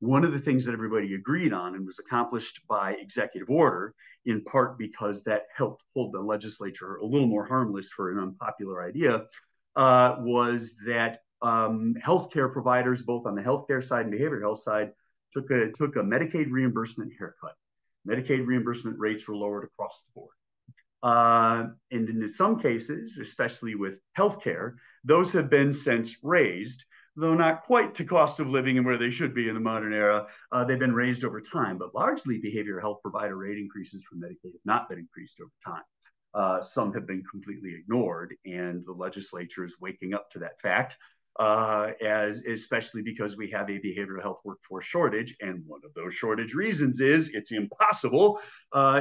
Speaker 2: One of the things that everybody agreed on and was accomplished by executive order, in part because that helped hold the legislature a little more harmless for an unpopular idea, was that healthcare providers, both on the healthcare side and behavioral health side, took a Medicaid reimbursement haircut. Medicaid reimbursement rates were lowered across the board. And in some cases, especially with healthcare, those have been since raised, though not quite to cost of living and where they should be in the modern era. They've been raised over time, but largely behavioral health provider rate increases for Medicaid have not been increased over time. some have been completely ignored, and the legislature is waking up to that fact, as especially because we have a behavioral health workforce shortage, and one of those shortage reasons is it's impossible,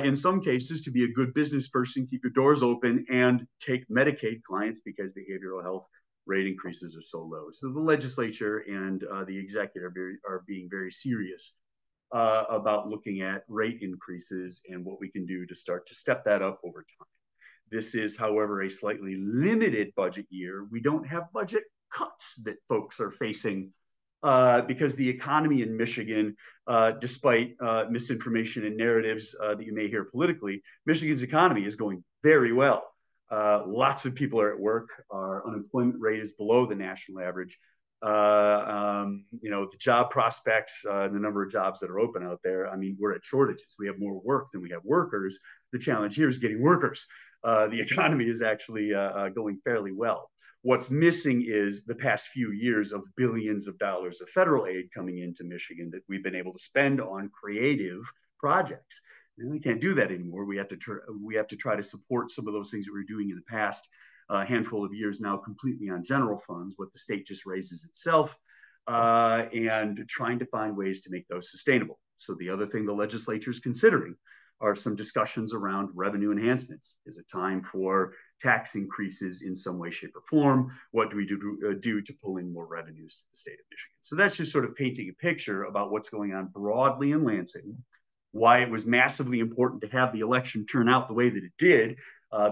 Speaker 2: in some cases, to be a good business person, keep your doors open, and take Medicaid clients because behavioral health rate increases are so low. So the legislature and the executive are being very serious about looking at rate increases and what we can do to start to step that up over time. This is, however, a slightly limited budget year. We don't have budget cuts that folks are facing because the economy in Michigan, despite misinformation and narratives that you may hear politically, Michigan's economy is going very well. Lots of people are at work. Our unemployment rate is below the national average. The job prospects, the number of jobs that are open out there, I mean, we're at shortages. We have more work than we have workers. The challenge here is getting workers. The economy is actually going fairly well. What's missing is the past few years of billions of dollars of federal aid coming into Michigan that we've been able to spend on creative projects. And we can't do that anymore. We have to try to support some of those things that we were doing in the past handful of years now completely on general funds, what the state just raises itself, and trying to find ways to make those sustainable. So the other thing the legislature is considering are some discussions around revenue enhancements. Is it time for tax increases in some way, shape, or form? What do we do to pull in more revenues to the state of Michigan? So that's just sort of painting a picture about what's going on broadly in Lansing, why it was massively important to have the election turn out the way that it did,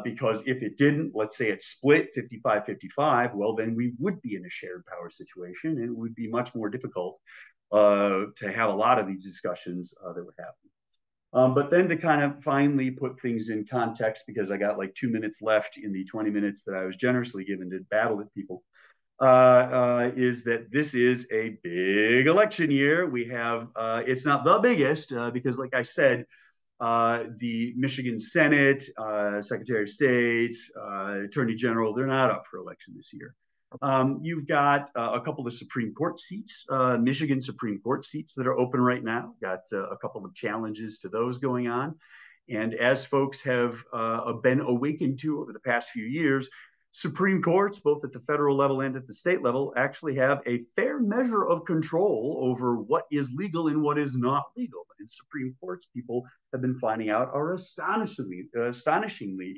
Speaker 2: because if it didn't, let's say it split 55-55, well, then we would be in a shared power situation, and it would be much more difficult to have a lot of these discussions that would happen. But then to kind of finally put things in context, because I got like 2 minutes left in the 20 minutes that I was generously given to battle with people, is that this is a big election year. We have, it's not the biggest, because like I said, the Michigan Senate, Secretary of State, Attorney General, they're not up for election this year. You've got a couple of Supreme Court seats, Michigan Supreme Court seats that are open right now. Got a couple of challenges to those going on. And as folks have been awakened to over the past few years, Supreme Courts, both at the federal level and at the state level, actually have a fair measure of control over what is legal and what is not legal. And Supreme Courts, people have been finding out, are astonishingly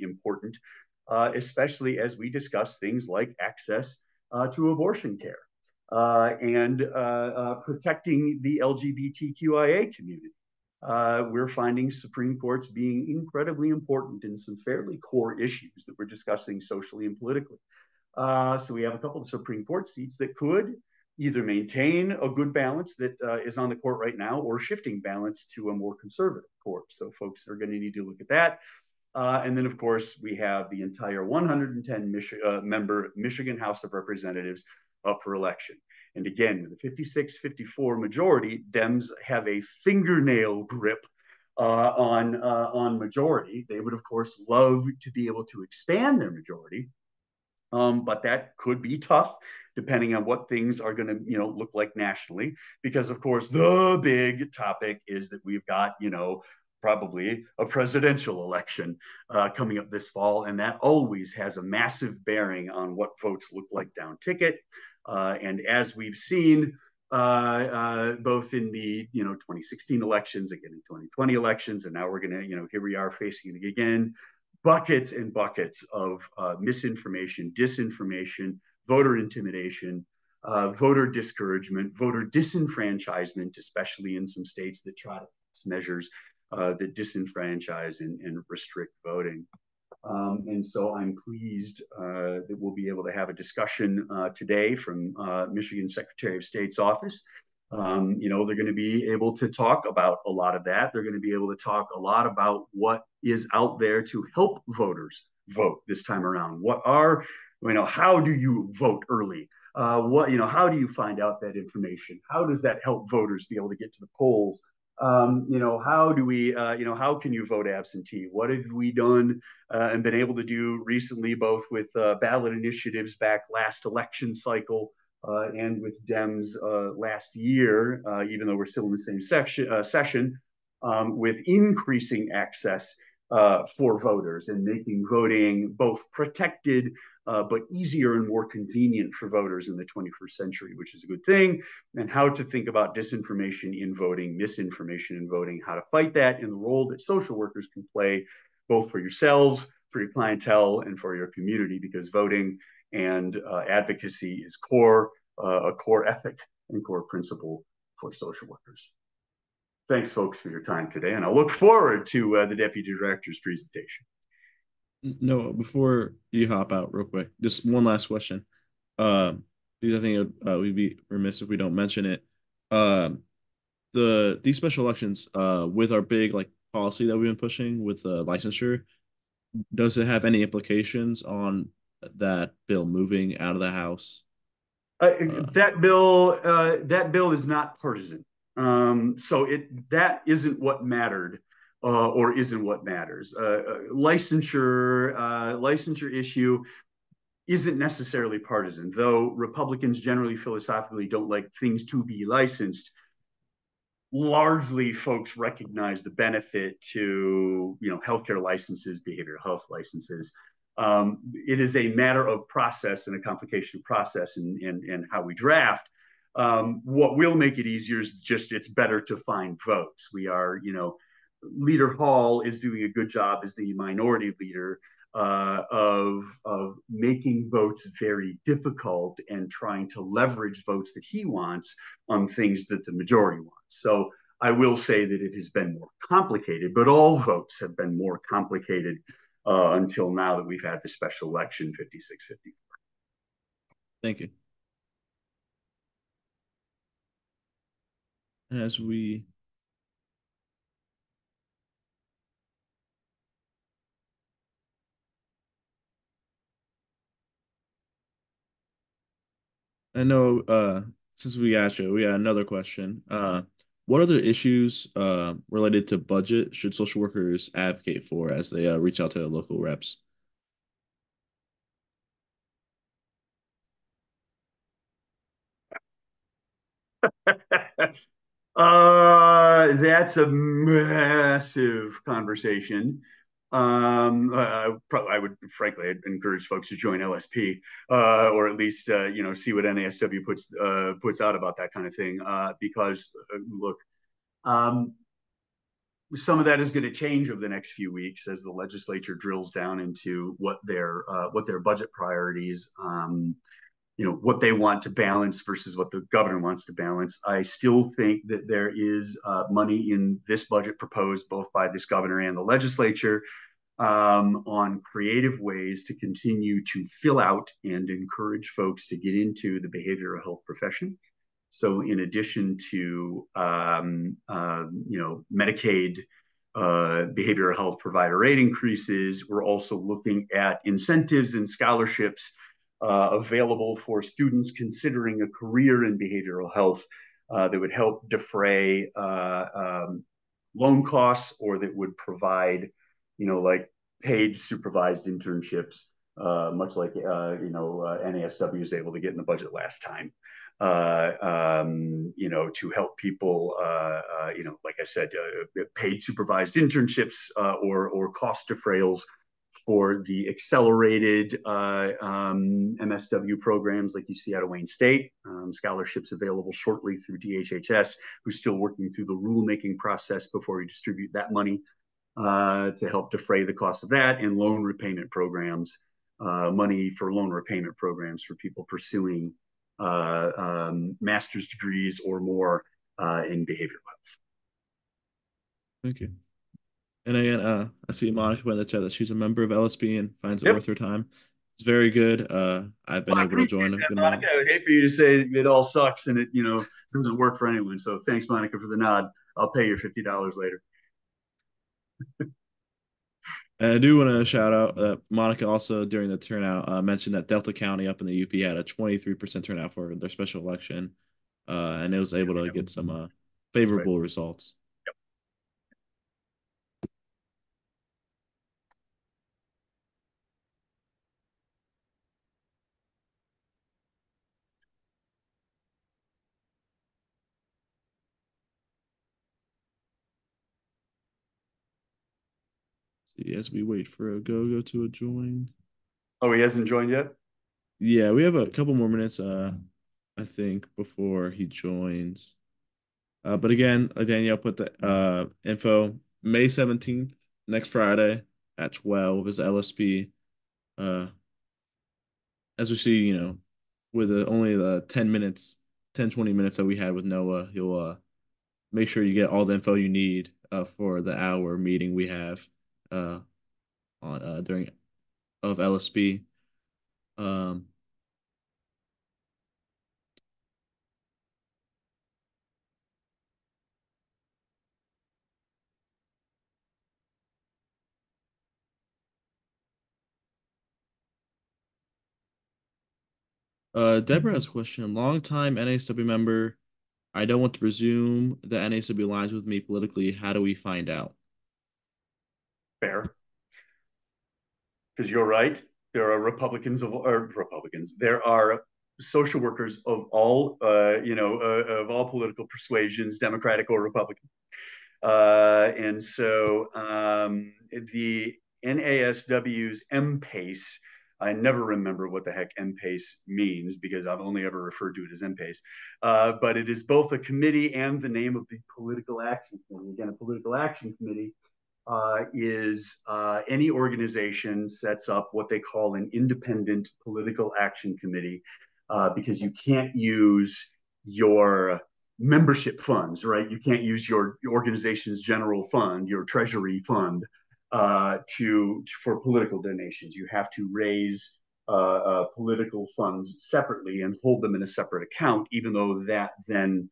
Speaker 2: important, especially as we discuss things like access to abortion care and protecting the LGBTQIA community. We're finding Supreme Courts being incredibly important in some fairly core issues that we're discussing socially and politically. So we have a couple of Supreme Court seats that could either maintain a good balance that is on the court right now, or shifting balance to a more conservative court. So folks are going to need to look at that. And then, of course, we have the entire 110 member Michigan House of Representatives up for election. And again, with a 56-54 majority, Dems have a fingernail grip on majority. They would, of course, love to be able to expand their majority, but that could be tough depending on what things are going to, look like nationally. Because, of course, the big topic is that we've got, probably a presidential election coming up this fall, and that always has a massive bearing on what votes look like down ticket. And as we've seen, both in the 2016 elections, again in 2020 elections, and now we're going to here we are facing it again, buckets and buckets of misinformation, disinformation, voter intimidation, voter discouragement, voter disenfranchisement, especially in some states that try to pass measures that disenfranchise and restrict voting. And so I'm pleased that we'll be able to have a discussion today from Michigan Secretary of State's office. They're going to be able to talk about a lot of that. They're going to be able to talk a lot about what is out there to help voters vote this time around. How do you vote early? How do you find out that information? How does that help voters be able to get to the polls? How do we, how can you vote absentee? What have we done and been able to do recently, both with ballot initiatives back last election cycle and with Dems last year, even though we're still in the same session, with increasing access for voters and making voting both protected but easier and more convenient for voters in the 21st century, which is a good thing, and how to think about disinformation in voting, misinformation in voting, how to fight that, and the role that social workers can play both for yourselves, for your clientele, and for your community, because voting and advocacy is a core ethic and core principle for social workers. Thanks, folks, for your time today, and I look forward to the Deputy Director's presentation.
Speaker 1: No, before you hop out real quick, just one last question. Because I think we'd be remiss if we don't mention it. Um, these special elections, with our big like policy that we've been pushing with licensure, does it have any implications on that bill moving out of the House? Uh,
Speaker 2: That bill is not partisan. So that isn't what mattered, or isn't what matters. Licensure issue isn't necessarily partisan, though Republicans generally philosophically don't like things to be licensed. Largely, folks recognize the benefit to healthcare licenses, behavioral health licenses. It is a matter of process and a complication of process and how we draft. What will make it easier is just it's better to find votes. Leader Hall is doing a good job as the minority leader of making votes very difficult and trying to leverage votes that he wants on things that the majority wants. So I will say that it has been more complicated, but all votes have been more complicated until now that we've had the special election 56-50.
Speaker 1: thank you. As we, I know, since we got you, we got another question. What other issues related to budget should social workers advocate for as they reach out to their local reps?
Speaker 2: That's a massive conversation. I would frankly I'd encourage folks to join LSP, or at least see what NASW puts out about that kind of thing. Because look, um, some of that is going to change over the next few weeks as the legislature drills down into what their budget priorities, what they want to balance versus what the governor wants to balance. I still think that there is money in this budget proposed both by this governor and the legislature on creative ways to continue to fill out and encourage folks to get into the behavioral health profession. So, in addition to Medicaid behavioral health provider rate increases, we're also looking at incentives and scholarships available for students considering a career in behavioral health that would help defray loan costs, or that would provide, like paid supervised internships, much like NASW was able to get in the budget last time. To help people, like I said, paid supervised internships, or cost defrayals for the accelerated MSW programs like you see out of Wayne State. Scholarships available shortly through DHHS, who's still working through the rulemaking process before we distribute that money to help defray the cost of that, and loan repayment programs, money for loan repayment programs for people pursuing master's degrees or more in behavioral health.
Speaker 1: Thank you. And again, I see Monica put in the chat that she's a member of LSP and finds it
Speaker 2: Yep.
Speaker 1: worth her time. It's very good. I've been
Speaker 2: Well, I
Speaker 1: able to
Speaker 2: appreciate
Speaker 1: join a
Speaker 2: that,
Speaker 1: good
Speaker 2: Monica.
Speaker 1: amount.
Speaker 2: I would hate for you to say it all sucks and it, doesn't work for anyone. So thanks, Monica, for the nod. I'll pay you $50 later.
Speaker 1: And I do want to shout out that Monica also during the turnout mentioned that Delta County up in the UP had a 23% turnout for their special election, and it was able to get some
Speaker 2: Right.
Speaker 1: favorable results. See, as we wait for Aghogho to join.
Speaker 2: Oh, he hasn't joined yet?
Speaker 1: Yeah, we have a couple more minutes, I think, before he joins. But again, Danielle put the info May 17th, next Friday at 12 is LSP. Uh, as we see, with only the 10 minutes, 10 20 minutes that we had with Noah, you'll make sure you get all the info you need for the hour meeting we have uh, on during of LSP. Um, Deborah has a question. Longtime NASW member. I don't want to presume that NASW aligns with me politically. How do we find out?
Speaker 2: Fair. Because you're right. There are Republicans. There are social workers of all, of all political persuasions, Democratic or Republican. And so the NASW's MPACE, I never remember what the heck MPACE means because I've only ever referred to it as MPACE. But it is both a committee and the name of the political action committee. Again, a political action committee is any organization sets up what they call an independent political action committee because you can't use your membership funds, right? You can't use your organization's general fund, your treasury fund, for political donations. You have to raise political funds separately and hold them in a separate account, even though that then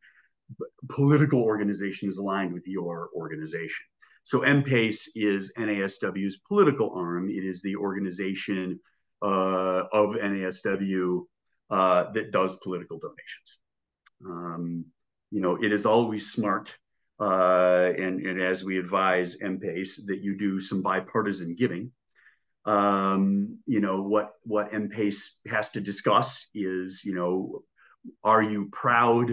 Speaker 2: political organization is aligned with your organization. So MPACE is NASW's political arm. It is the organization of NASW that does political donations. It is always smart, and as we advise MPACE, that you do some bipartisan giving. What MPACE has to discuss is, are you proud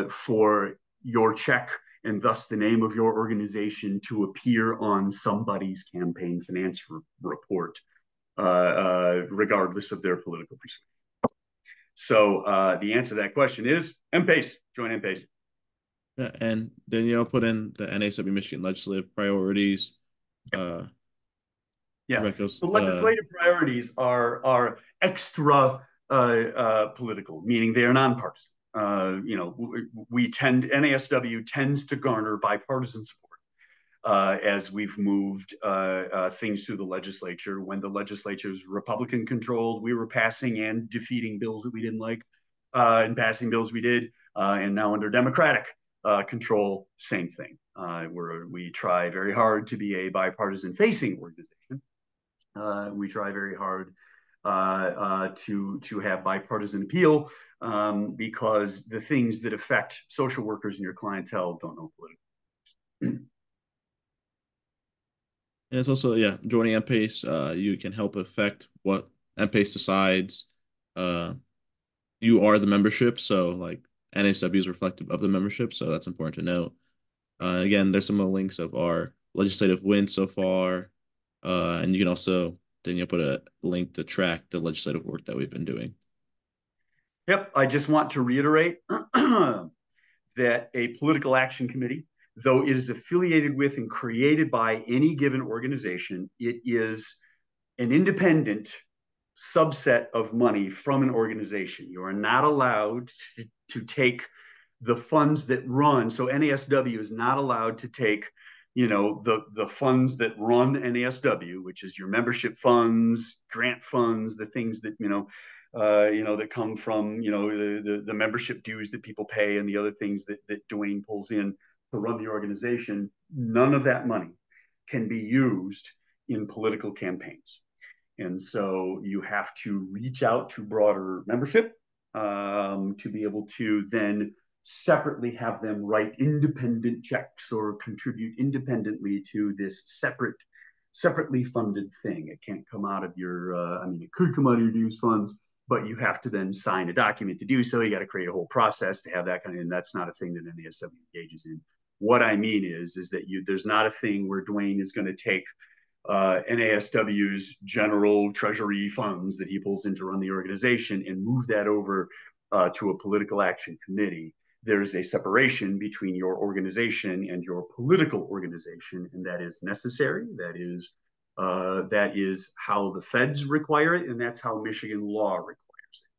Speaker 2: for your check and thus the name of your organization to appear on somebody's campaign finance report, regardless of their political persuasion? So the answer to that question is MPACE. Join MPACE.
Speaker 1: Yeah, and Danielle put in the NASW Michigan legislative priorities. Uh,
Speaker 2: Yeah,
Speaker 1: Rebecca's,
Speaker 2: the legislative priorities are extra political, meaning they are nonpartisan. NASW tends to garner bipartisan support as we've moved things through the legislature. When the legislature was Republican controlled, we were passing and defeating bills that we didn't like, and passing bills we did. And now under Democratic control, same thing. We try very hard to be a bipartisan facing organization. We try very hard to have bipartisan appeal because the things that affect social workers and your clientele don't know political.
Speaker 1: and it's also, yeah, joining MPACE, you can help affect what MPACE decides. Uh, you are the membership, so like NASW is reflective of the membership, so that's important to note. Again, there's some links of our legislative wins so far, and you can also then you'll put a link to track the legislative work that we've been doing.
Speaker 2: Yep, I just want to reiterate that a political action committee, though it is affiliated with and created by any given organization, it is an independent subset of money from an organization. You are not allowed to take the funds that run. So NASW is not allowed to take, the funds that run NASW, which is your membership funds, grant funds, the things that that come from the membership dues that people pay and the other things that Dwayne pulls in to run the organization. None of that money can be used in political campaigns. And so you have to reach out to broader membership to be able to then separately have them write independent checks or contribute independently to this separately funded thing. It can't come out of your, it could come out of your dues funds, but you have to then sign a document to do so. You got to create a whole process to have that and that's not a thing that NASW engages in. What I mean is that there's not a thing where Dwayne is going to take NASW's general treasury funds that he pulls in to run the organization and move that over to a political action committee. There's a separation between your organization and your political organization, and that is necessary. That is how the feds require it, and that's how Michigan law requires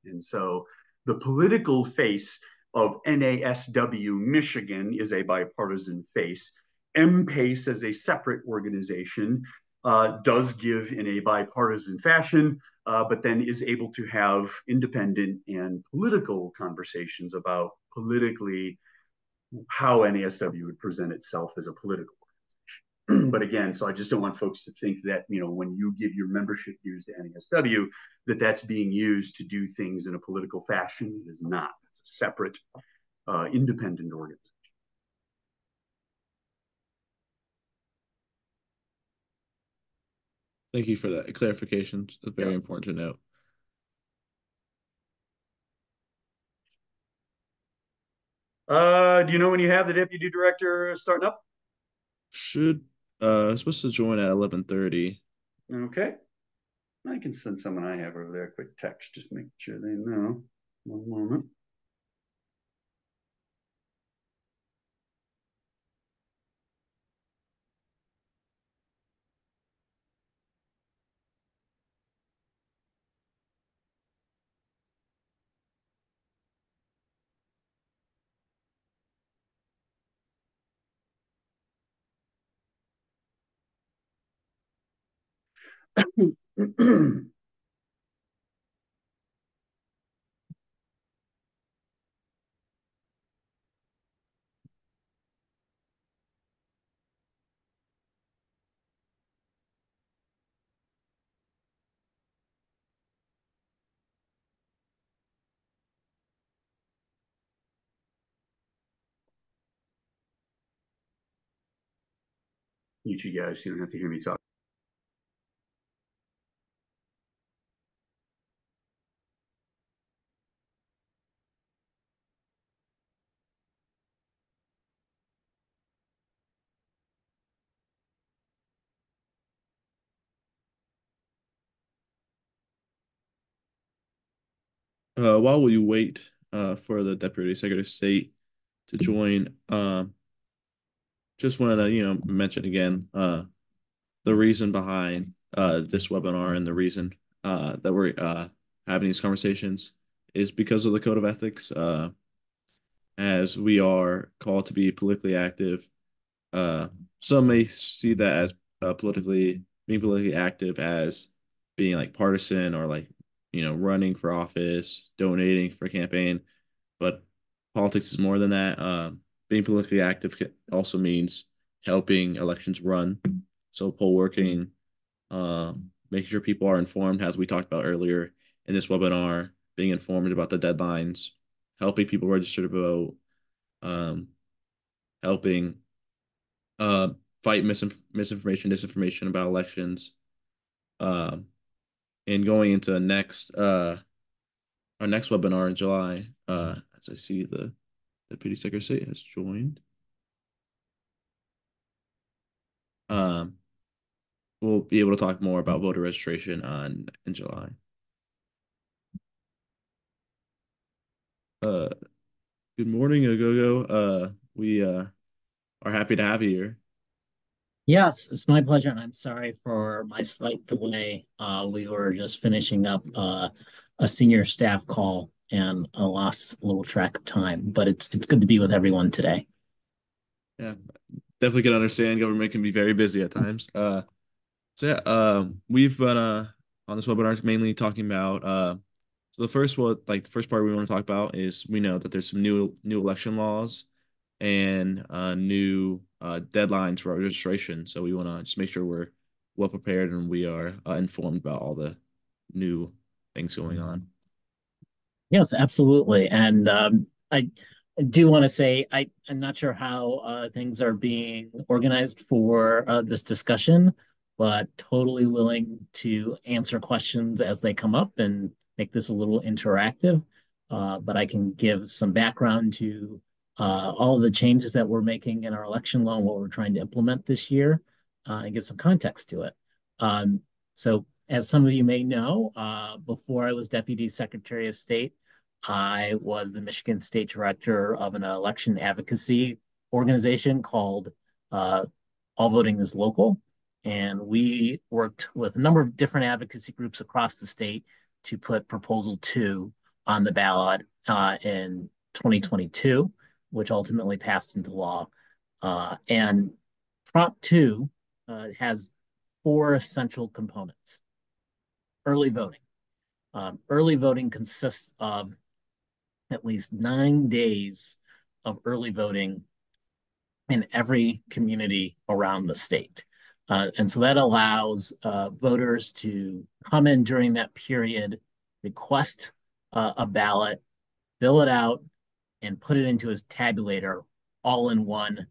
Speaker 2: it. And so the political face of NASW Michigan is a bipartisan face. MPACE as a separate organization does give in a bipartisan fashion, but then is able to have independent and political conversations about politically how NASW would present itself as a political organization. But again, so I just don't want folks to think that, when you give your membership dues to NASW, that that's being used to do things in a political fashion. It is not. It's a separate, independent organization.
Speaker 1: Thank you for that clarification. It's very
Speaker 2: Yeah.
Speaker 1: important to note.
Speaker 2: Do you know when you have the deputy director starting up?
Speaker 1: Should supposed to join at 11:30.
Speaker 2: Okay. I can send someone I have over there a quick text, just make sure they know. One moment. You two guys, you don't have to hear me talk.
Speaker 1: While we wait for the Deputy Secretary of State to join, just wanted to mention again the reason behind this webinar and the reason that we're having these conversations is because of the Code of Ethics. As we are called to be politically active, uh, some may see that as being politically active as being like partisan or like running for office, donating for a campaign, but politics is more than that. Being politically active also means helping elections run. So poll working, making sure people are informed, as we talked about earlier in this webinar, being informed about the deadlines, helping people register to vote, um, helping uh, fight misinformation, disinformation about elections, um, and going into our next webinar in July. As I see the Deputy Secretary of State has joined. Um, we'll be able to talk more about voter registration on in July. Uh, Good morning, Aghogho. We are happy to have you here.
Speaker 3: Yes, it's my pleasure, and I'm sorry for my slight delay. We were just finishing up a senior staff call, and I lost a little track of time. But it's good to be with everyone today.
Speaker 1: Yeah, definitely can understand government can be very busy at times. So yeah, we've been on this webinar mainly talking about so the first part we want to talk about is we know that there's some new election laws and new deadlines for registration. So we want to just make sure we're well prepared and we are informed about all the new things going on.
Speaker 3: Yes, absolutely. And I do want to say I'm not sure how things are being organized for this discussion, but totally willing to answer questions as they come up and make this a little interactive. But I can give some background to all of the changes that we're making in our election law and what we're trying to implement this year and give some context to it. So as some of you may know, before I was Deputy Secretary of State, I was the Michigan State Director of an election advocacy organization called All Voting is Local. And we worked with a number of different advocacy groups across the state to put Proposal 2 on the ballot in 2022, which ultimately passed into law. And Prop 2 has four essential components. Early voting. Early voting consists of at least 9 days of early voting in every community around the state. And so that allows voters to come in during that period, request a ballot, fill it out, and put it into a tabulator all in one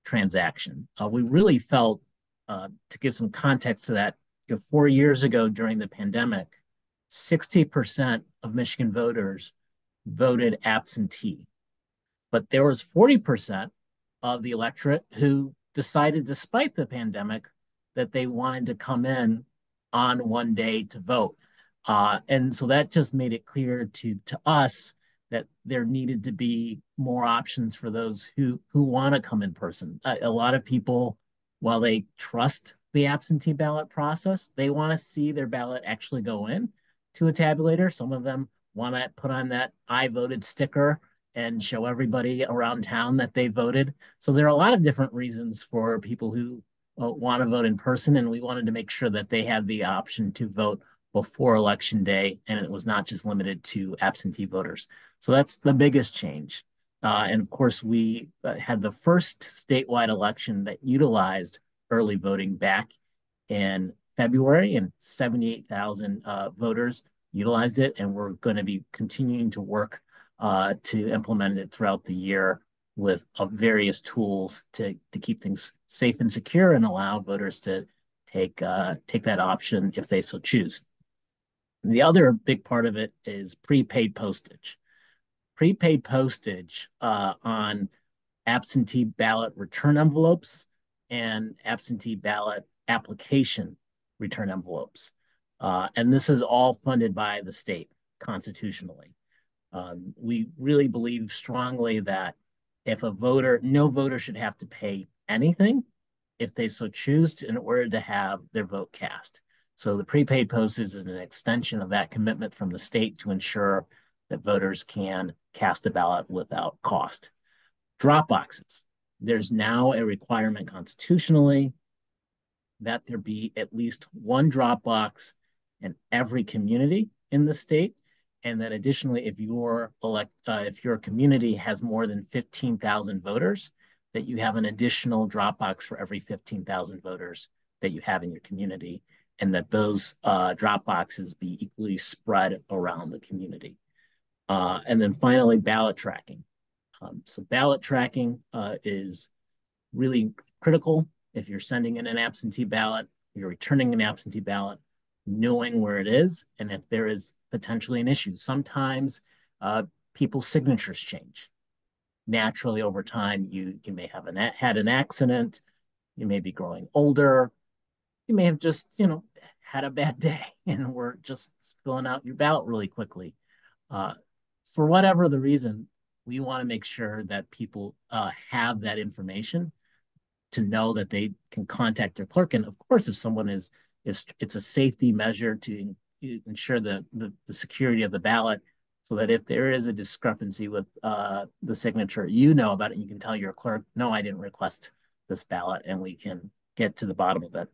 Speaker 3: transaction. We really felt, to give some context to that, 4 years ago during the pandemic, 60% of Michigan voters voted absentee. But there was 40% of the electorate who decided, despite the pandemic, that they wanted to come in on one day to vote. And so that just made it clear to us that there needed to be more options for those who want to come in person. A lot of people, while they trust the absentee ballot process, they want to see their ballot actually go in to a tabulator. Some of them want to put on that I voted sticker and show everybody around town that they voted. So there are a lot of different reasons for people who want to vote in person, and we wanted to make sure that they had the option to vote before election day, and it was not just limited to absentee voters. So that's the biggest change. And of course, we had the first statewide election that utilized early voting back in February, and 78,000 voters utilized it, and we're going to be continuing to work to implement it throughout the year with various tools to keep things safe and secure and allow voters to take that option if they so choose. And the other big part of it is prepaid postage. Prepaid postage on absentee ballot return envelopes and absentee ballot application return envelopes. And this is all funded by the state constitutionally. We really believe strongly that if no voter should have to pay anything if they so choose in order to have their vote cast. So the prepaid postage is an extension of that commitment from the state to ensure that voters can cast a ballot without cost. Drop boxes. There's now a requirement constitutionally that there be at least one drop box in every community in the state. And then additionally, if your community has more than 15,000 voters, that you have an additional drop box for every 15,000 voters that you have in your community, and that those drop boxes be equally spread around the community. And then finally, ballot tracking. So ballot tracking is really critical if you're sending in an absentee ballot, you're returning an absentee ballot, knowing where it is, and if there is potentially an issue. Sometimes people's signatures change. Naturally, over time, you may have had an accident, you may be growing older, you may have just, had a bad day and were just filling out your ballot really quickly. For whatever the reason, we want to make sure that people have that information to know that they can contact their clerk. And of course, if someone it's a safety measure to ensure the security of the ballot, so that if there is a discrepancy with the signature, you know about it. You can tell your clerk, no, I didn't request this ballot, and we can get to the bottom of it.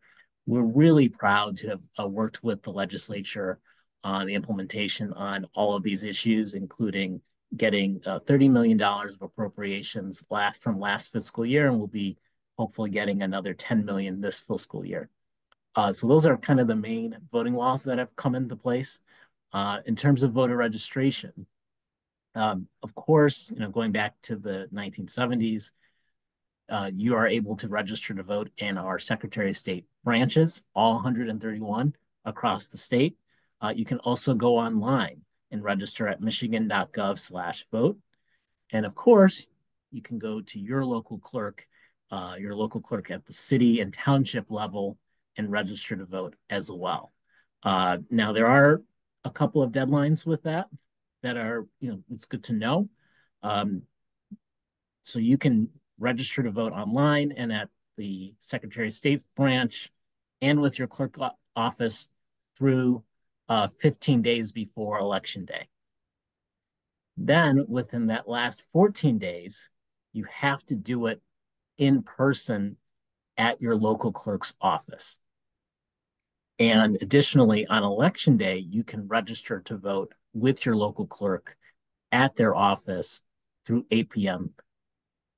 Speaker 3: We're really proud to have worked with the legislature on the implementation on all of these issues, including getting $30 million of appropriations from last fiscal year, and we'll be hopefully getting another 10 million this fiscal year. So those are kind of the main voting laws that have come into place. In terms of voter registration, of course, going back to the 1970s, you are able to register to vote in our Secretary of State branches, all 131 across the state. You can also go online and register at michigan.gov/vote. And of course, you can go to your local clerk at the city and township level and register to vote as well. Now, there are a couple of deadlines with that are, it's good to know. So you can register to vote online and at the Secretary of State's branch and with your clerk office through 15 days before Election Day. Then within that last 14 days, you have to do it in person at your local clerk's office. And additionally, on Election Day, you can register to vote with your local clerk at their office through 8 p.m.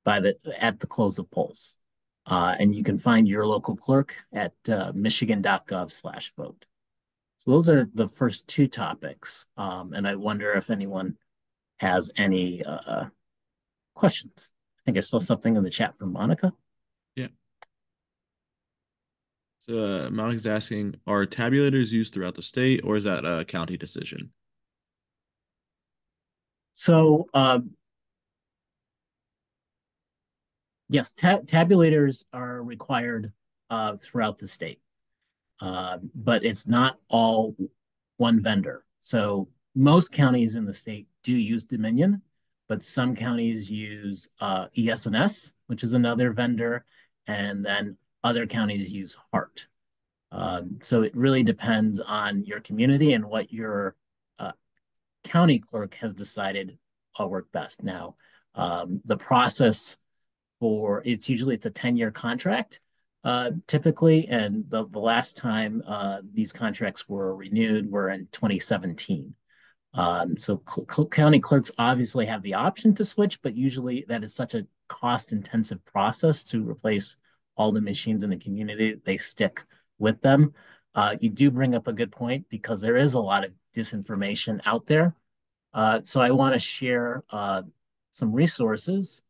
Speaker 3: at the close of polls. And you can find your local clerk at michigan.gov/vote. So those are the first two topics. And I wonder if anyone has any questions. I think I saw something in the chat from Monica.
Speaker 1: Yeah. So Monica's asking, are tabulators used throughout the state, or is that a county decision?
Speaker 3: So yes, tabulators are required throughout the state, but it's not all one vendor. So most counties in the state do use Dominion, but some counties use ES&S, which is another vendor, and then other counties use HART. So it really depends on your community and what your county clerk has decided will work best. Now, the process for it's a 10-year contract typically, and the last time these contracts were renewed were in 2017. So county clerks obviously have the option to switch, but usually that is such a cost-intensive process to replace all the machines in the community. They stick with them. You do bring up a good point because there is a lot of disinformation out there. So I want to share some resources.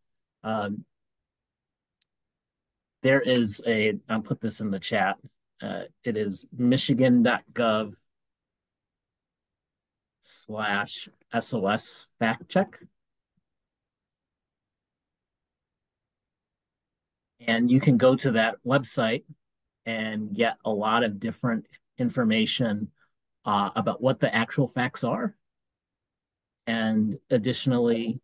Speaker 3: There is I'll put this in the chat. It is michigan.gov/SOS fact check. And you can go to that website and get a lot of different information about what the actual facts are. And additionally,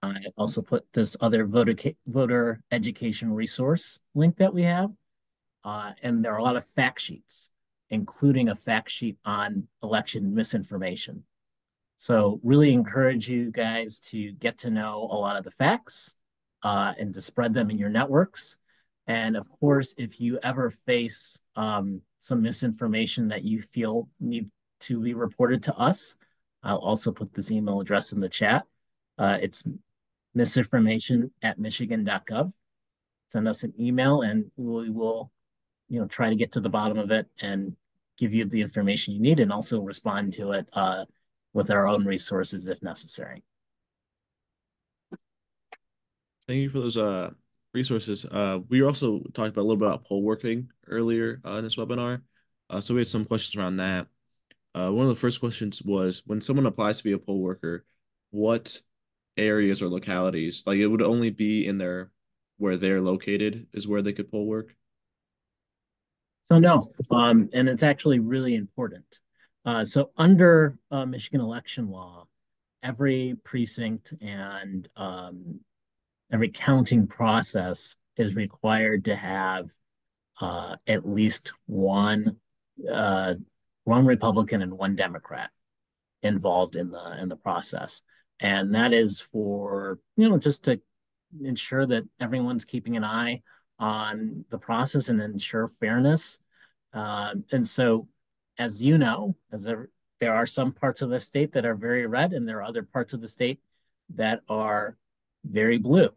Speaker 3: I also put this other voter education resource link that we have. And there are a lot of fact sheets, including a fact sheet on election misinformation. So really encourage you guys to get to know a lot of the facts and to spread them in your networks. And of course, if you ever face some misinformation that you feel need to be reported to us, I'll also put this email address in the chat. It's misinformation@michigan.gov. Send us an email and we will, try to get to the bottom of it and give you the information you need and also respond to it with our own resources if necessary.
Speaker 1: Thank you for those resources. We also talked about a little bit about poll working earlier in this webinar. So we had some questions around that. One of the first questions was, when someone applies to be a poll worker, what areas or localities, like it would only be in where they're located is where they could poll work?
Speaker 3: So no, and it's actually really important. So under Michigan election law, every precinct and every counting process is required to have at least one Republican and one Democrat involved in the process, and that is for just to ensure that everyone's keeping an eye on the process and ensure fairness. And so, as you know, there are some parts of the state that are very red, and there are other parts of the state that are very blue.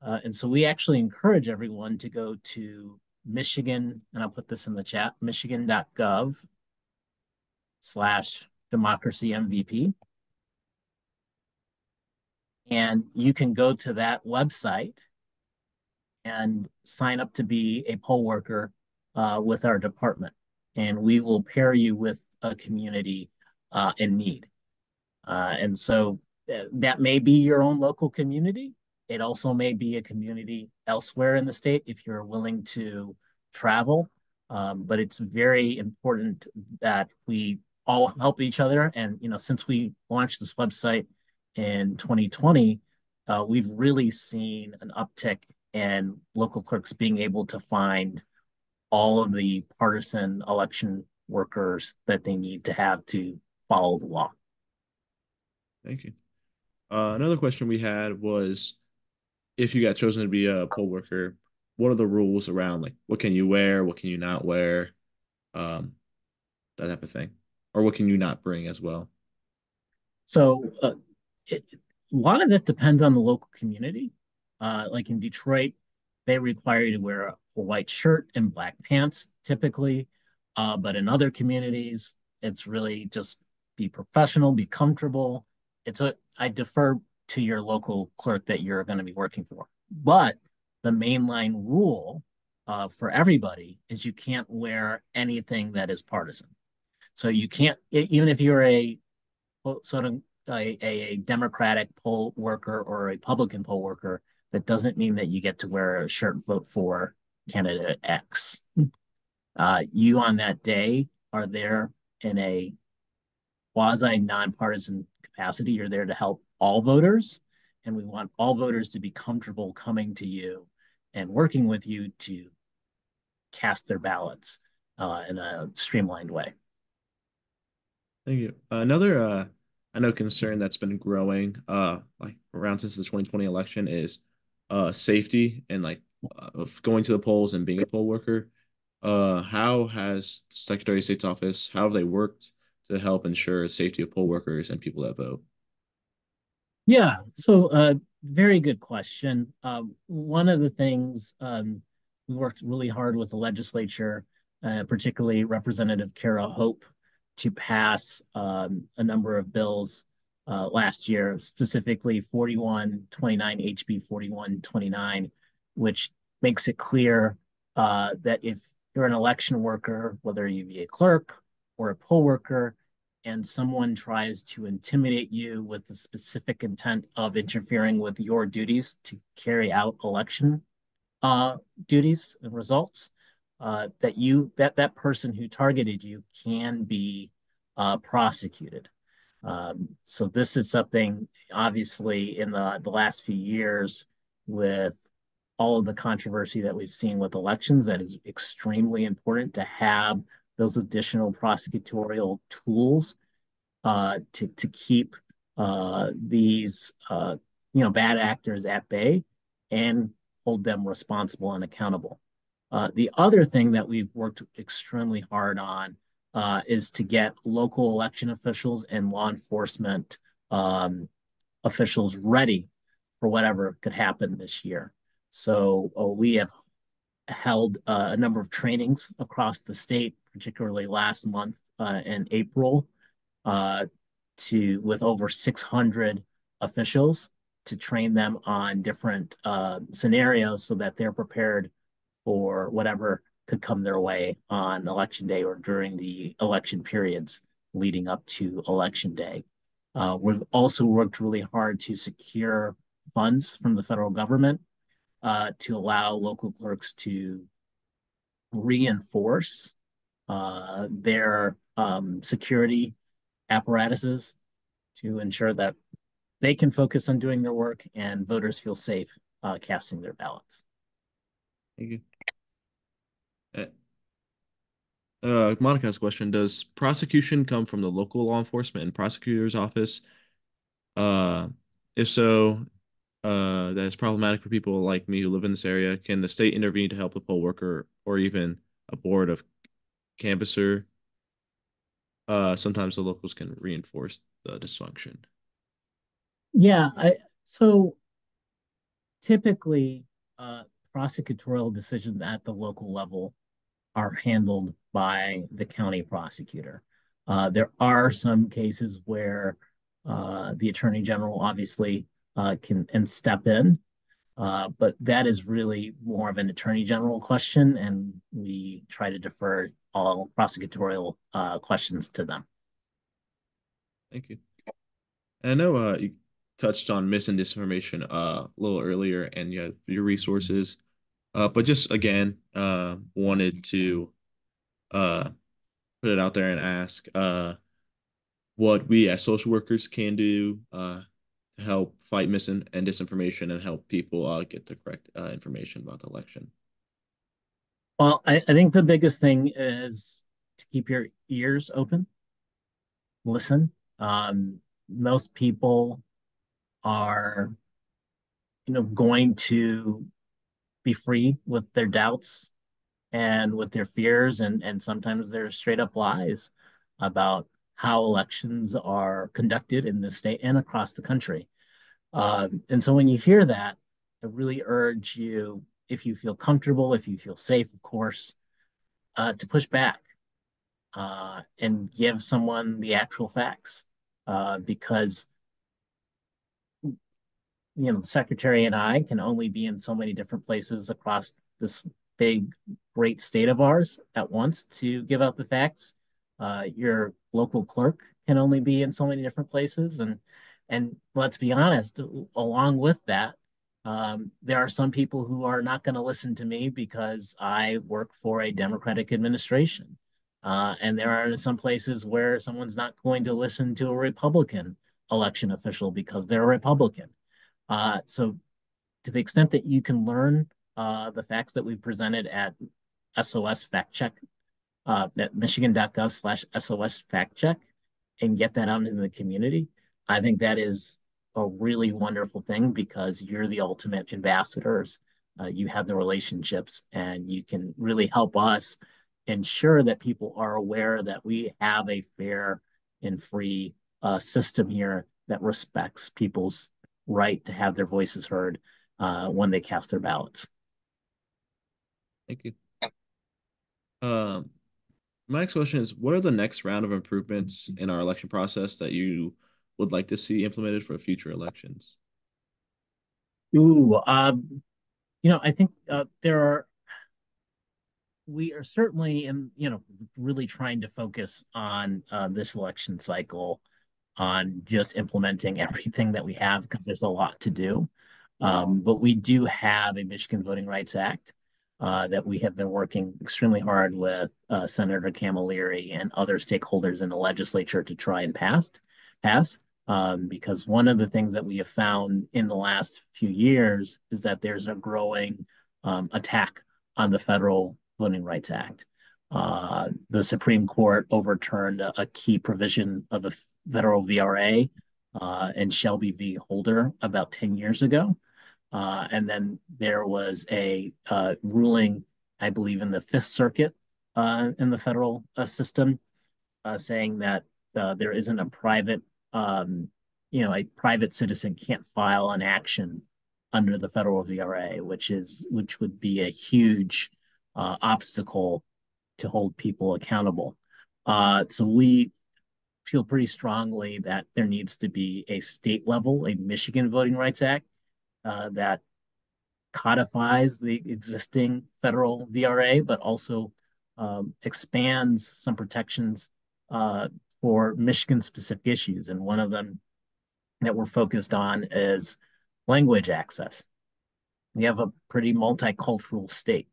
Speaker 3: And so we actually encourage everyone to go to Michigan, and I'll put this in the chat, michigan.gov/democracy-MVP. And you can go to that website and sign up to be a poll worker with our department. And we will pair you with a community in need. And so that may be your own local community. It also may be a community elsewhere in the state if you're willing to travel. But it's very important that we all help each other. And since we launched this website in 2020, we've really seen an uptick in local clerks being able to find all of the partisan election workers that they need to have to follow the law.
Speaker 1: Thank you. Another question we had was, if you got chosen to be a poll worker, what are the rules around, like, what can you wear, what can you not wear, um, that type of thing, or what can you not bring as well?
Speaker 3: So a lot of it depends on the local community. Like in Detroit, they require you to wear a white shirt and black pants typically. But in other communities, it's really just be professional, be comfortable. I defer to your local clerk that you're going to be working for. But the mainline rule for everybody is you can't wear anything that is partisan. So you can't, even if you're a sort of a Democratic poll worker or a Republican poll worker, that doesn't mean that you get to wear a shirt and vote for candidate X. You on that day are there in a quasi nonpartisan capacity. You're there to help all voters, and we want all voters to be comfortable coming to you and working with you to cast their ballots in a streamlined way.
Speaker 1: Thank you. Another I know concern that's been growing like around since the 2020 election is safety and like of going to the polls and being a poll worker. How has the Secretary of State's office, how have they worked to help ensure safety of poll workers and people that vote?
Speaker 3: Yeah, so very good question. One of the things we worked really hard with the legislature, particularly Representative Kara Hope, to pass a number of bills last year, specifically 4129, HB 4129, which makes it clear that if you're an election worker, whether you be a clerk or a poll worker, and someone tries to intimidate you with the specific intent of interfering with your duties to carry out election duties and results, that person who targeted you can be prosecuted. So this is something, obviously, in the last few years, with all of the controversy that we've seen with elections, that is extremely important to have those additional prosecutorial tools to keep these bad actors at bay and hold them responsible and accountable. The other thing that we've worked extremely hard on is to get local election officials and law enforcement officials ready for whatever could happen this year. So we have held a number of trainings across the state, particularly last month in April, uh, with over 600 officials to train them on different scenarios so that they're prepared for whatever could come their way on election day or during the election periods leading up to election day. We've also worked really hard to secure funds from the federal government to allow local clerks to reinforce their security apparatuses to ensure that they can focus on doing their work and voters feel safe casting their ballots.
Speaker 1: Thank you. Monica's question: does prosecution come from the local law enforcement and prosecutor's office? Uh, if so, that is problematic for people like me who live in this area. Can the state intervene to help the poll worker or even a board of canvasser? Sometimes the locals can reinforce the dysfunction.
Speaker 3: Yeah, so typically prosecutorial decisions at the local level are handled by the county prosecutor. There are some cases where the attorney general obviously can and step in, but that is really more of an attorney general question, and we try to defer all prosecutorial questions to them.
Speaker 1: Thank you. And I know you touched on mis and disinformation a little earlier, and you have your resources. But just again, wanted to uh put it out there and ask what we as social workers can do to help fight and disinformation and help people get the correct information about the election.
Speaker 3: Well, I think the biggest thing is to keep your ears open, listen. Most people are, going to be free with their doubts and with their fears, and sometimes there's straight up lies about how elections are conducted in this state and across the country. And so when you hear that, I really urge you, if you feel comfortable, if you feel safe, of course, to push back and give someone the actual facts. Because the secretary and I can only be in so many different places across this big, great state of ours at once to give out the facts. Your local clerk can only be in so many different places, and let's be honest, along with that, there are some people who are not going to listen to me because I work for a Democratic administration. And there are some places where someone's not going to listen to a Republican election official because they're a Republican. So to the extent that you can learn the facts that we've presented at SOS Fact Check, at michigan.gov/SOS Fact Check, and get that out into the community, I think that is a really wonderful thing because you're the ultimate ambassadors. You have the relationships and you can really help us ensure that people are aware that we have a fair and free system here that respects people's right to have their voices heard when they cast their ballots.
Speaker 1: Thank you. My next question is, what are the next round of improvements in our election process that you would like to see implemented for future elections?
Speaker 3: Ooh, I think we are certainly really trying to focus on this election cycle on just implementing everything that we have because there's a lot to do. But we do have a Michigan Voting Rights Act that we have been working extremely hard with Senator Camilleri and other stakeholders in the legislature to try and pass. Because one of the things that we have found in the last few years is that there's a growing attack on the Federal Voting Rights Act. The Supreme Court overturned a key provision of the federal VRA and Shelby v. Holder about 10 years ago. And then there was a ruling, I believe, in the Fifth Circuit in the federal system saying that there isn't a private citizen can't file an action under the federal VRA, which would be a huge obstacle to hold people accountable. So we feel pretty strongly that there needs to be a state level, a Michigan Voting Rights Act that codifies the existing federal VRA, but also expands some protections for Michigan specific issues. And one of them that we're focused on is language access. We have a pretty multicultural state,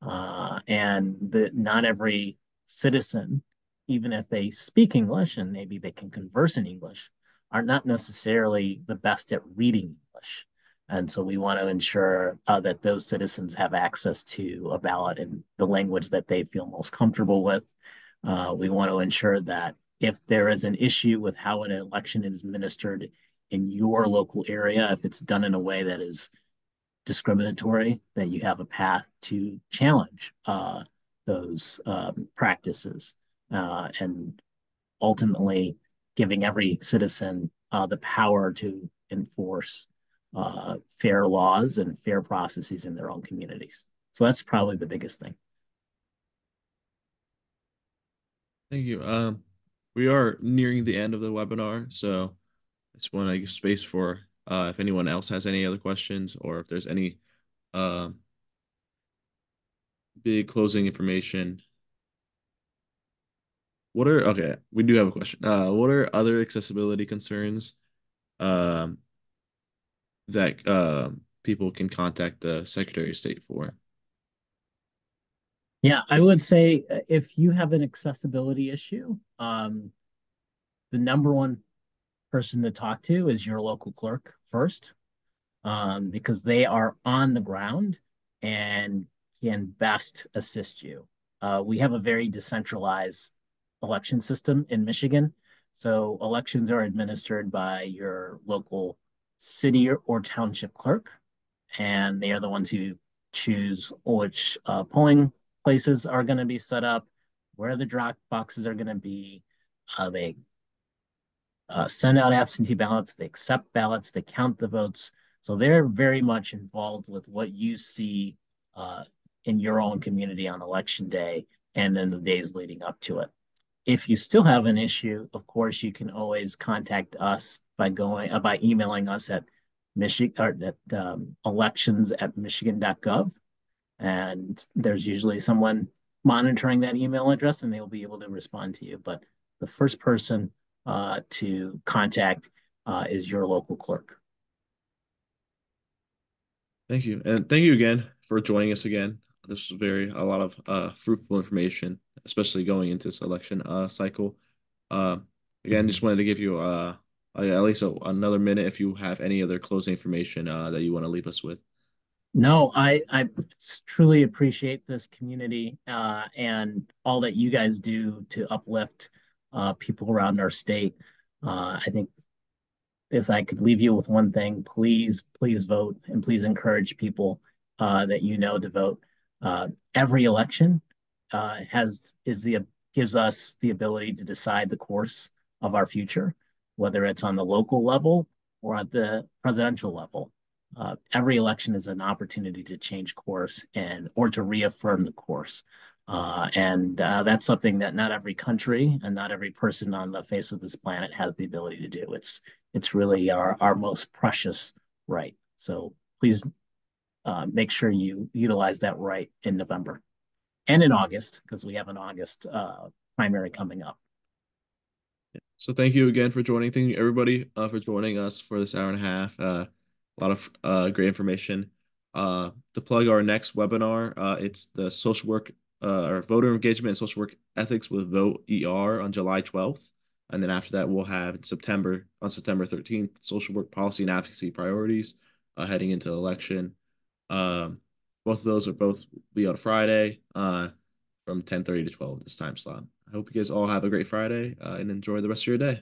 Speaker 3: and not every citizen, even if they speak English and maybe they can converse in English, are not necessarily the best at reading English. And so we want to ensure that those citizens have access to a ballot in the language that they feel most comfortable with. We want to ensure that if there is an issue with how an election is administered in your local area, if it's done in a way that is discriminatory, that you have a path to challenge those practices and ultimately giving every citizen the power to enforce fair laws and fair processes in their own communities. So that's probably the biggest thing.
Speaker 1: Thank you. We are nearing the end of the webinar, so I just want to give space for if anyone else has any other questions or if there's any uh, big closing information. Okay, we do have a question. What are other accessibility concerns that people can contact the Secretary of State for?
Speaker 3: Yeah, I would say if you have an accessibility issue, the number one person to talk to is your local clerk first, because they are on the ground and can best assist you. We have a very decentralized election system in Michigan. So elections are administered by your local city or township clerk, and they are the ones who choose which polling places are going to be set up, where the drop boxes are going to be. They send out absentee ballots, they accept ballots, they count the votes. So they're very much involved with what you see uh, in your own community on election day and then the days leading up to it. If you still have an issue, of course, you can always contact us by emailing us at Michigan or at elections at michigan.gov, and there's usually someone monitoring that email address, and they will be able to respond to you. But the first person to contact is your local clerk.
Speaker 1: Thank you. And thank you again for joining us again. This was a lot of fruitful information, especially going into this election cycle. Uh, Again, just wanted to give you at least another minute if you have any other closing information that you want to leave us with.
Speaker 3: No, I truly appreciate this community and all that you guys do to uplift people around our state. I think if I could leave you with one thing, please vote and please encourage people that you know to vote. Every election has is the gives us the ability to decide the course of our future, whether it's on the local level or at the presidential level. Every election is an opportunity to change course and or to reaffirm the course. And that's something that not every country and not every person on the face of this planet has the ability to do. It's really our most precious right. So please make sure you utilize that right in November and in August, because we have an August primary coming up.
Speaker 1: So thank you again for joining. Thank you everybody for joining us for this hour and a half. A lot of great information. To plug our next webinar, it's the social work or voter engagement and social work ethics with Vote ER on July 12th. And then after that, we'll have in September 13th, social work policy and advocacy priorities heading into the election. Um, both of those are both be on Friday from 10:30 to 12 this time slot. I hope you guys all have a great Friday and enjoy the rest of your day.